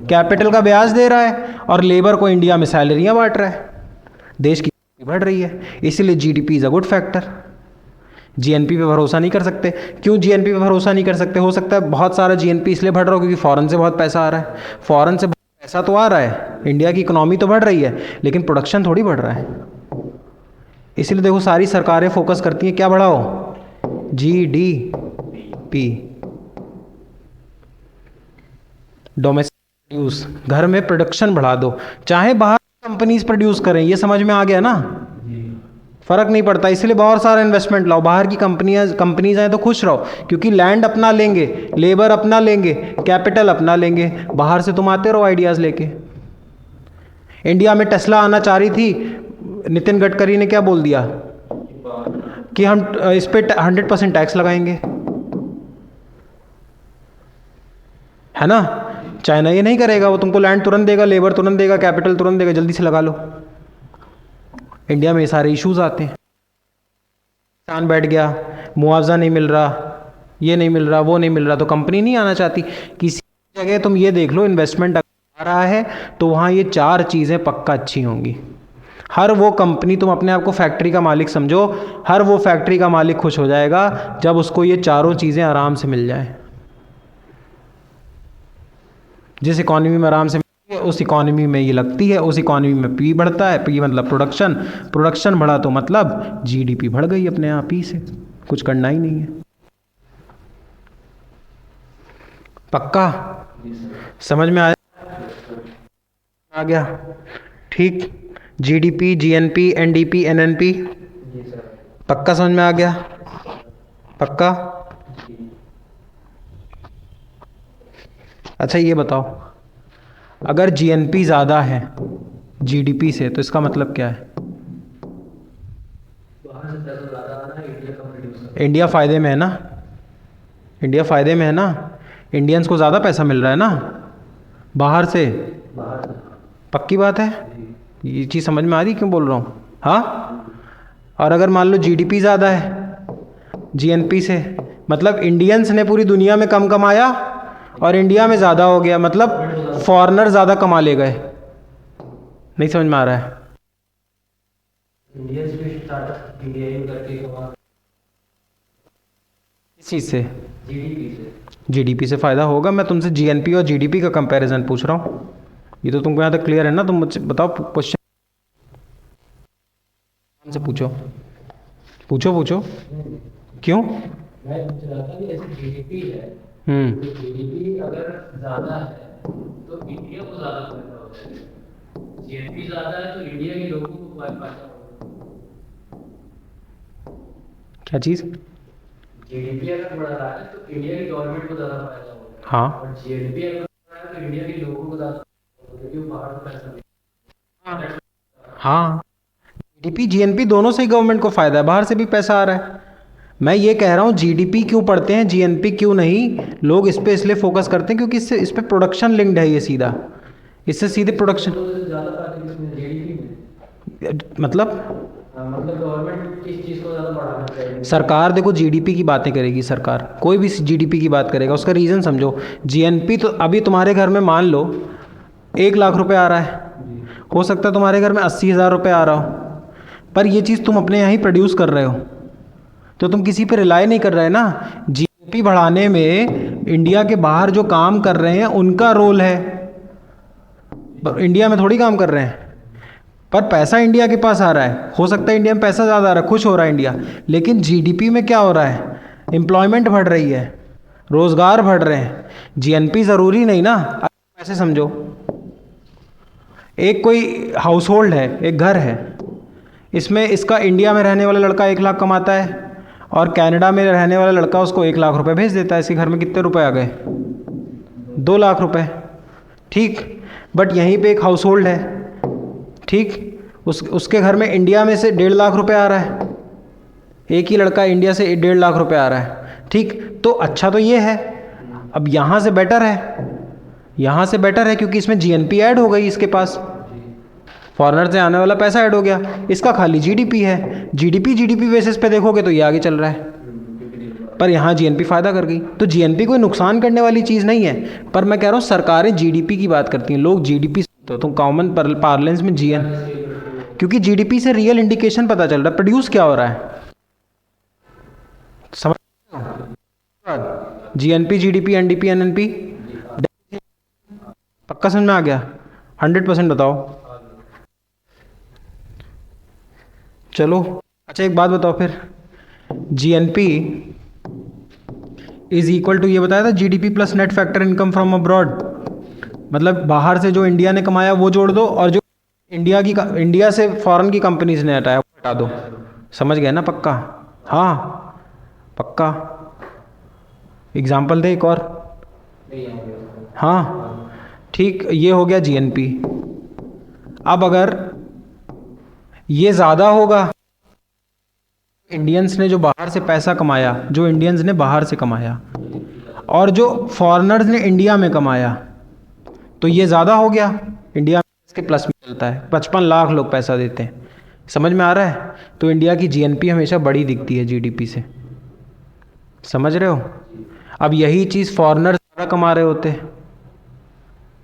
कैपिटल का ब्याज दे रहा है, और लेबर को इंडिया में सैलरियां बांट रहा है, देश की बढ़ रही है। इसलिए GDP is a good factor. GNP पे भरोसा नहीं कर सकते। क्यों जीएनपी पे भरोसा नहीं कर सकते? हो सकता है बहुत सारा जीएनपी इसलिए बढ़ रहा हो क्योंकि फॉरेन से बहुत पैसा आ रहा है, फॉरेन से पैसा तो आ रहा है, इंडिया की इकोनॉमी तो बढ़ रही है, लेकिन प्रोडक्शन थोड़ी बढ़ रहा है। इसलिए देखो सारी सरकारें फोकस करती हैं क्या बढ़ाओ? जीडीपी, डोमेस्टिक यूज़, घर में प्रोडक्शन बढ़ा दो, चाहे बाहर कंपनीज प्रोड्यूस करें, ये समझ में आ गया ना, फ़र्क नहीं पड़ता। इसलिए बहुत सारा इन्वेस्टमेंट लाओ, बाहर की कंपनीज आए तो खुश रहो, क्योंकि लैंड अपना लेंगे, लेबर अपना लेंगे, कैपिटल अपना लेंगे, बाहर से तुम आते रहो आइडियाज़ लेके। इंडिया में टेस्ला आना चाह रही थी, नितिन गडकरी ने क्या बोल दिया कि हम इस पे 100% टैक्स लगाएंगे, है ना। चाइना ये नहीं करेगा, वो तुमको लैंड तुरंत देगा, लेबर तुरंत देगा, कैपिटल तुरंत देगा, जल्दी से लगा लो। इंडिया में ये सारे इश्यूज आते हैं, किसान बैठ गया, मुआवजा नहीं मिल रहा, ये नहीं मिल रहा, वो नहीं मिल रहा, तो कंपनी नहीं आना चाहती। किसी जगह तुम ये देख लो इन्वेस्टमेंट आ रहा है तो वहाँ ये 4 चीज़ें पक्का अच्छी होंगी। हर वो कंपनी, तुम अपने आप को फैक्ट्री का मालिक समझो, हर वो फैक्ट्री का मालिक खुश हो जाएगा जब उसको ये चारों चीज़ें आराम से मिल जाए। जिस इकॉनमी में आराम से मिलती है उस इकॉनमी में ये लगती है, उस इकॉनमी में पी बढ़ता है, पी मतलब प्रोडक्शन, प्रोडक्शन बढ़ा तो मतलब जीडीपी बढ़ गई अपने आप ही से, कुछ करना ही नहीं है। पक्का समझ में आ गया? ठीक, जीडीपी, जीएनपी, एनडीपी, एनएनपी, पक्का समझ में आ गया? पक्का? अच्छा ये बताओ, अगर जीएनपी ज़्यादा है जीडीपी से तो इसका मतलब क्या है? इंडिया फ़ायदे में है ना, इंडिया फ़ायदे में है ना, इंडियंस को ज़्यादा पैसा मिल रहा है ना बाहर से। पक्की बात है, ये चीज़ समझ में आ रही क्यों बोल रहा हूँ? हाँ। और अगर मान लो जीडीपी ज़्यादा है जीएनपी से, मतलब इंडियंस ने पूरी दुनिया में कम कमाया और इंडिया में ज़्यादा हो गया, मतलब फॉरेनर ज़्यादा कमा ले गए। नहीं समझ में आ रहा है? किस चीज़ से? जीडीपी से फ़ायदा होगा। मैं तुमसे जीएनपी और जीडीपी का कंपैरिजन पूछ रहा हूँ, ये तो तुमको यहाँ तक क्लियर है ना? तुम मुझसे बताओ, क्वेश्चन से पूछो, पूछो पूछो। क्यों? मैं पूछ रहा था कि जैसे जीडीपी है, तो जीडीपी अगर ज़्यादा है तो इंडिया को ज़्यादा फायदा होता है, जीएनपी ज़्यादा है तो इंडिया के लोगों को फायदा होगा। क्या चीज़? जीडीपी अगर बढ़ रहा है तो इंडिया की गवर्नमेंट को ज़्यादा फायदा होगा। हाँ, और जीएनपी अगर बढ़ रहा है तो इंडिया के लोगों को ज़्यादा फायदा होगा, क्योंकि बाहर से पैसा नहीं। हाँ, जीडीपी जीएनपी दोनों से ही गवर्नमेंट को फ़ायदा है, बाहर से भी पैसा आ रहा है। मैं ये कह रहा हूँ जीडीपी क्यों पढ़ते हैं, जीएनपी क्यों नहीं? लोग इस पे इसलिए फोकस करते हैं क्योंकि इससे इस पे प्रोडक्शन लिंक्ड है, ये सीधा, इससे सीधे प्रोडक्शन। ज़्यादा फायदा किसमें? जीडीपी में। मतलब मतलब गवर्नमेंट किस चीज़ को ज़्यादा बढ़ाना चाहिए? सरकार देखो जीडीपी की बातें करेगी, सरकार कोई भी जीडीपी की बात करेगा, उसका रीज़न समझो। जीएनपी तो अभी तुम्हारे घर में मान लो 1 लाख रुपए आ रहा है, हो सकता है तुम्हारे घर में 80,000 रुपये आ रहा हो, पर ये चीज़ तुम अपने यहाँ ही प्रोड्यूस कर रहे हो, तो तुम किसी पे रिलाई नहीं कर रहे ना। जीडीपी बढ़ाने में इंडिया के बाहर जो काम कर रहे हैं उनका रोल है, इंडिया में थोड़ी काम कर रहे हैं, पर पैसा इंडिया के पास आ रहा है। हो सकता है इंडिया में पैसा ज़्यादा आ रहा है, खुश हो रहा है इंडिया, लेकिन जीडीपी में क्या हो रहा है? एम्प्लॉयमेंट बढ़ रही है, रोज़गार बढ़ रहे हैं। जीएनपी ज़रूरी नहीं ना, ऐसे समझो, एक कोई हाउस होल्ड है, एक घर है, इसमें इसका इंडिया में रहने वाला लड़का 1 लाख कमाता है और कनाडा में रहने वाला लड़का उसको 1 लाख रुपए भेज देता है। इसके घर में कितने रुपए आ गए? 2 लाख रुपए। ठीक, बट यहीं पे एक हाउस होल्ड है, ठीक, उसके घर में इंडिया में से 1.5 लाख रुपए आ रहा है, एक ही लड़का इंडिया से 1.5 लाख रुपए आ रहा है। ठीक, तो अच्छा तो ये है, अब यहाँ से बेटर है, यहाँ से बेटर है क्योंकि इसमें जीएनपी ऐड हो गई, इसके पास फॉरेनर से आने वाला पैसा ऐड हो गया, इसका खाली जीडीपी है। जीडीपी बेसिस पे देखोगे तो ये आगे चल रहा है, पर यहाँ जीएनपी फ़ायदा कर गई, तो जीएनपी कोई नुकसान करने वाली चीज़ नहीं है। पर मैं कह रहा हूँ सरकारें जीडीपी की बात करती हैं, लोग जीडीपी, तो तुम कॉमन पार्लेंस में जीएन, क्योंकि जीडीपी से रियल इंडिकेशन पता चल रहा है प्रोड्यूस क्या हो रहा है, समझ? जीएनपी, जीडीपी, एनडीपी, एनएनपी, पक्का समझ में आ गया? 100% बताओ। चलो अच्छा एक बात बताओ फिर, जीएनपी इज इक्वल टू, ये बताया था, GDP plus net factor income from abroad, मतलब बाहर से जो इंडिया ने कमाया वो जोड़ दो, और जो इंडिया से फॉरेन की कंपनीज ने हटाया वो हटा दो। समझ गए ना? पक्का? हाँ पक्का। एग्जाम्पल दे एक और। हाँ ठीक, ये हो गया जीएनपी। अब अगर ये ज़्यादा होगा, इंडियंस ने जो बाहर से पैसा कमाया, जो इंडियंस ने बाहर से कमाया और जो फॉरेनर्स ने इंडिया में कमाया, तो ये ज़्यादा हो गया। इंडिया में इसके प्लस में चलता है, 55 लाख लोग पैसा देते हैं। समझ में आ रहा है? तो इंडिया की जीएनपी हमेशा बड़ी दिखती है जीडीपी से। समझ रहे हो? अब यही चीज़ फॉरेनर ज़्यादा कमा रहे होते हैं।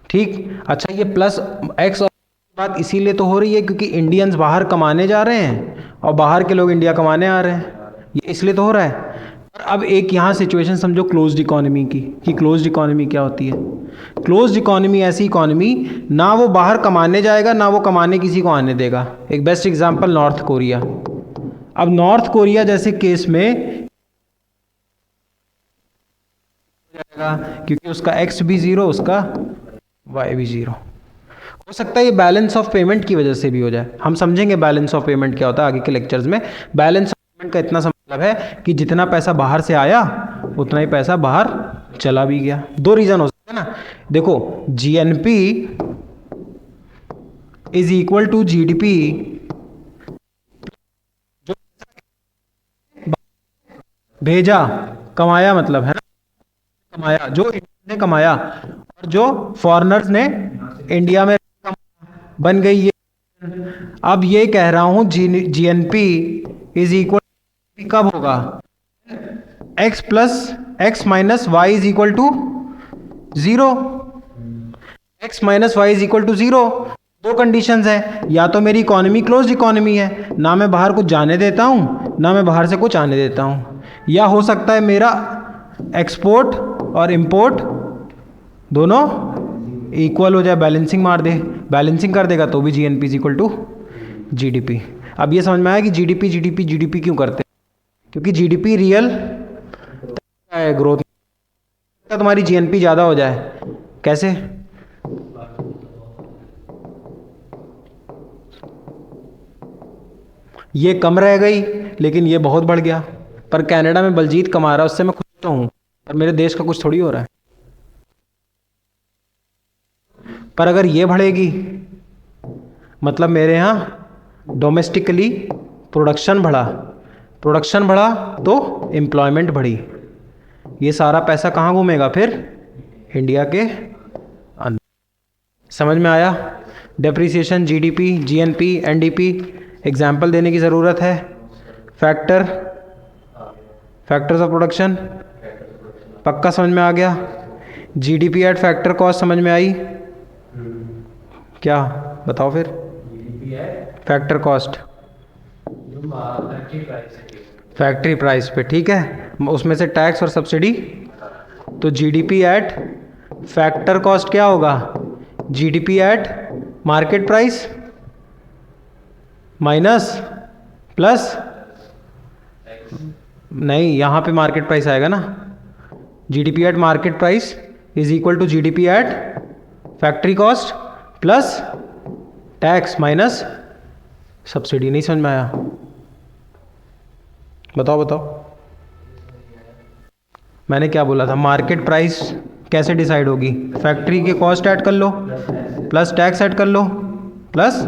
ठीक, अच्छा ये प्लस एक्स बात इसीलिए तो हो रही है क्योंकि इंडियंस बाहर कमाने जा रहे हैं और बाहर के लोग इंडिया कमाने आ रहे हैं, ये इसलिए तो हो रहा है। और अब एक यहाँ सिचुएशन समझो क्लोज्ड इकोनॉमी की, कि क्लोज्ड इकोनॉमी क्या होती है। क्लोज्ड इकोनॉमी ऐसी इकोनॉमी, ना वो बाहर कमाने जाएगा ना वो कमाने किसी को आने देगा। एक बेस्ट एग्जांपल नॉर्थ कोरिया। अब नॉर्थ कोरिया जैसे केस में क्योंकि उसका एक्स भी ज़ीरो, उसका वाई भी ज़ीरो। हो सकता है ये बैलेंस ऑफ पेमेंट की वजह से भी हो जाए। हम समझेंगे बैलेंस ऑफ पेमेंट क्या होता है आगे के लेक्चर्स में। बैलेंस ऑफ पेमेंट का इतना मतलब है कि जितना पैसा बाहर से आया उतना ही पैसा बाहर चला भी गया। दो रीज़न हो सकते हैं ना। देखो, GNP is equal to GDP, जो भेजा कमाया मतलब है ना, कमाया जो इंडिया ने कमाया और जो फॉरेनर्स ने इंडिया में बन गई ये। अब ये कह रहा हूं जीएनपी इज इक्वल कब होगा? X plus x minus y is equal to zero. X minus y is equal to zero. दो कंडीशंस है, या तो मेरी इकोनॉमी क्लोज्ड इकोनॉमी है, ना मैं बाहर कुछ जाने देता हूं ना मैं बाहर से कुछ आने देता हूं, या हो सकता है मेरा एक्सपोर्ट और इंपोर्ट दोनों इक्वल हो जाए, बैलेंसिंग मार दे। बैलेंसिंग कर देगा तो भी GNP is equal to GDP. अब ये समझ में आया कि जीडीपी जीडीपी जीडीपी क्यों करते हैं? क्योंकि जीडीपी रियल है ग्रोथ, तुम्हारी जीएनपी ज़्यादा हो जाए। कैसे? ये कम रह गई लेकिन ये बहुत बढ़ गया। पर कनाडा में बलजीत कमा रहा है, उससे मैं खुश तो हूँ, पर मेरे देश का कुछ थोड़ी हो रहा है। पर अगर ये बढ़ेगी मतलब मेरे यहाँ डोमेस्टिकली प्रोडक्शन बढ़ा तो एम्प्लॉयमेंट बढ़ी। ये सारा पैसा कहाँ घूमेगा फिर? इंडिया के अंदर। समझ में आया? Depreciation, GDP, GNP, NDP example देने की ज़रूरत है। फैक्टर्स ऑफ प्रोडक्शन पक्का समझ में आ गया? जीडीपी एट फैक्टर कॉस्ट समझ में आई? क्या बताओ फिर? फैक्टर कॉस्ट फैक्ट्री प्राइस पे, ठीक है, उसमें से टैक्स और सब्सिडी। तो जीडीपी एट फैक्टर कॉस्ट क्या होगा? GDP at market price minus plus, नहीं यहाँ पे मार्केट प्राइस आएगा ना। GDP at market price is equal to GDP at factory cost plus tax minus subsidy. नहीं समझ में आया? बताओ मैंने क्या बोला था? मार्केट प्राइस कैसे डिसाइड होगी? फैक्ट्री के कॉस्ट ऐड कर लो प्लस टैक्स ऐड कर लो प्लस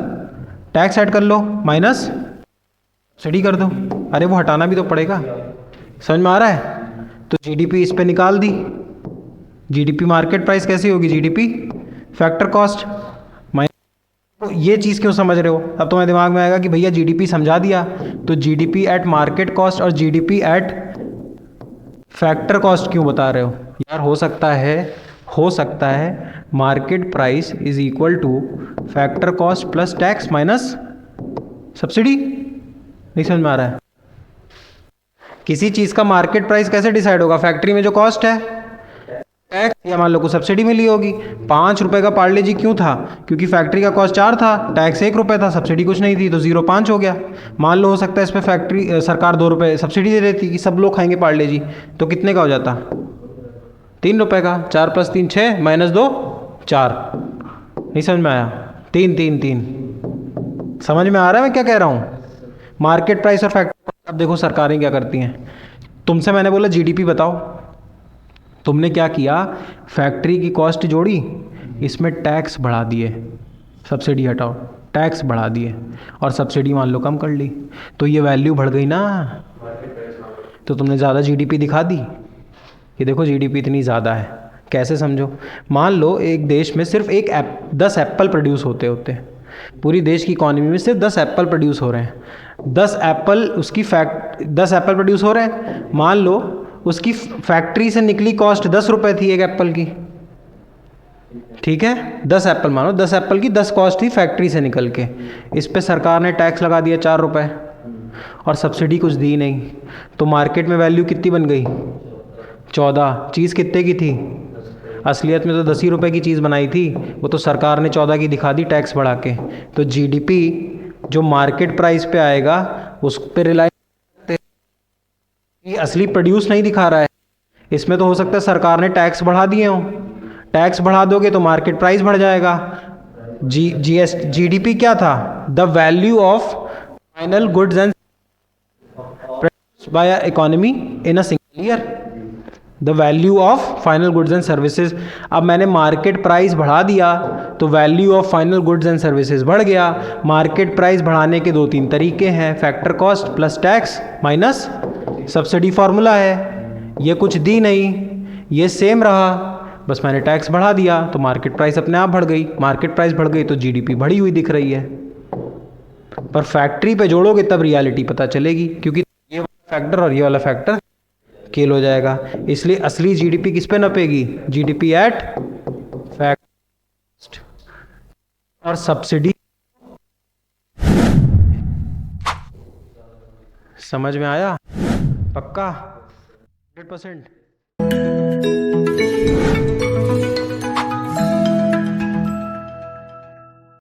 टैक्स ऐड कर लो माइनस सब्सिडी कर दो। अरे वो हटाना भी तो पड़ेगा। समझ में आ रहा है? तो जीडीपी इस पे निकाल दी। जीडीपी मार्केट प्राइस कैसी होगी? GDP factor cost minus. तो ये चीज़ क्यों समझ रहे हो? अब तुम्हारे दिमाग में आएगा कि भैया जीडीपी समझा दिया, तो जीडीपी एट मार्केट कॉस्ट और जीडीपी एट फैक्टर कॉस्ट क्यों बता रहे हो? यार हो सकता है market price is equal two factor cost plus tax minus subsidy. नहीं समझ में आ रहा है? किसी चीज़ का मार्केट प्राइस कैसे डिसाइड होगा? फैक्ट्री में जो कॉस्ट है टैक्स, या मान लो को सब्सिडी मिली होगी। 5 रुपए का पार्ले जी क्यों था? क्योंकि फैक्ट्री का कॉस्ट 4 था, टैक्स 1 रुपये था, सब्सिडी कुछ नहीं थी, तो 0.5 हो गया। मान लो हो सकता है इस पर फैक्ट्री सरकार 2 रुपये सब्सिडी दे देती कि सब लोग खाएंगे पार्ले जी, तो कितने का हो जाता? 3 रुपये का। 4 + 3 6 -2 4, नहीं समझ में आया? 3 3 3। समझ में आ रहा है मैं क्या कह रहा हूँ? मार्केट प्राइस और फैक्ट्री। अब देखो सरकारें क्या करती हैं। तुमसे मैंने बोला जीडीपी बताओ, तुमने क्या किया, फैक्ट्री की कॉस्ट जोड़ी, इसमें टैक्स बढ़ा दिए, सब्सिडी हटाओ, टैक्स बढ़ा दिए और सब्सिडी मान लो कम कर ली, तो ये वैल्यू बढ़ गई ना। तो तुमने ज़्यादा जीडीपी दिखा दी कि देखो जीडीपी इतनी ज़्यादा है। कैसे समझो? मान लो एक देश में सिर्फ 10 एप्पल प्रोड्यूस होते पूरी देश की इकॉनमी में सिर्फ 10 एप्पल प्रोड्यूस हो रहे हैं। 10 एप्पल 10 एप्पल प्रोड्यूस हो रहे हैं, मान लो उसकी फैक्ट्री से निकली कॉस्ट 10 रुपये थी एक एप्पल की, ठीक है? 10 एप्पल मानो, 10 एप्पल की 10 कॉस्ट थी फैक्ट्री से निकल के, इस पे सरकार ने टैक्स लगा दिया 4 रुपये और सब्सिडी कुछ दी नहीं, तो मार्केट में वैल्यू कितनी बन गई? 14। चीज़ कितने की थी? असलियत में तो 10 ही रुपये की चीज़ बनाई थी, वो तो सरकार ने 14 की दिखा दी टैक्स बढ़ा के। तो जीडीपी जो मार्केट प्राइस पे आएगा उस पर रिलाई, असली प्रोड्यूस नहीं दिखा रहा है। इसमें तो हो सकता है सरकार ने टैक्स बढ़ा दिए हों, टैक्स बढ़ा दोगे तो मार्केट प्राइस बढ़ जाएगा। जीडीपी क्या था? The value of final goods and by economy in a single year, the value of final goods and services. अब मैंने मार्केट प्राइस बढ़ा दिया तो value of final goods and services बढ़ गया। मार्केट प्राइस बढ़ाने के 2-3 तरीके हैं, factor cost plus tax minus subsidy formula है। ये कुछ दी नहीं, ये सेम रहा, बस मैंने टैक्स बढ़ा दिया तो मार्केट प्राइस अपने आप बढ़ गई। मार्केट प्राइस बढ़ गई तो जीडीपी बढ़ी हुई दिख रही है। पर फैक्ट्री पे जोड़ोगे तब रियलिटी पता चलेगी, क्योंकि ये वाला फैक्टर और ये वाला फैक्टर खेल हो जाएगा। इसलिए असली जीडीपी किस पे नपेगी? जीडीपी एट फैक्ट और सब्सिडी। समझ में आया? पक्का 100%?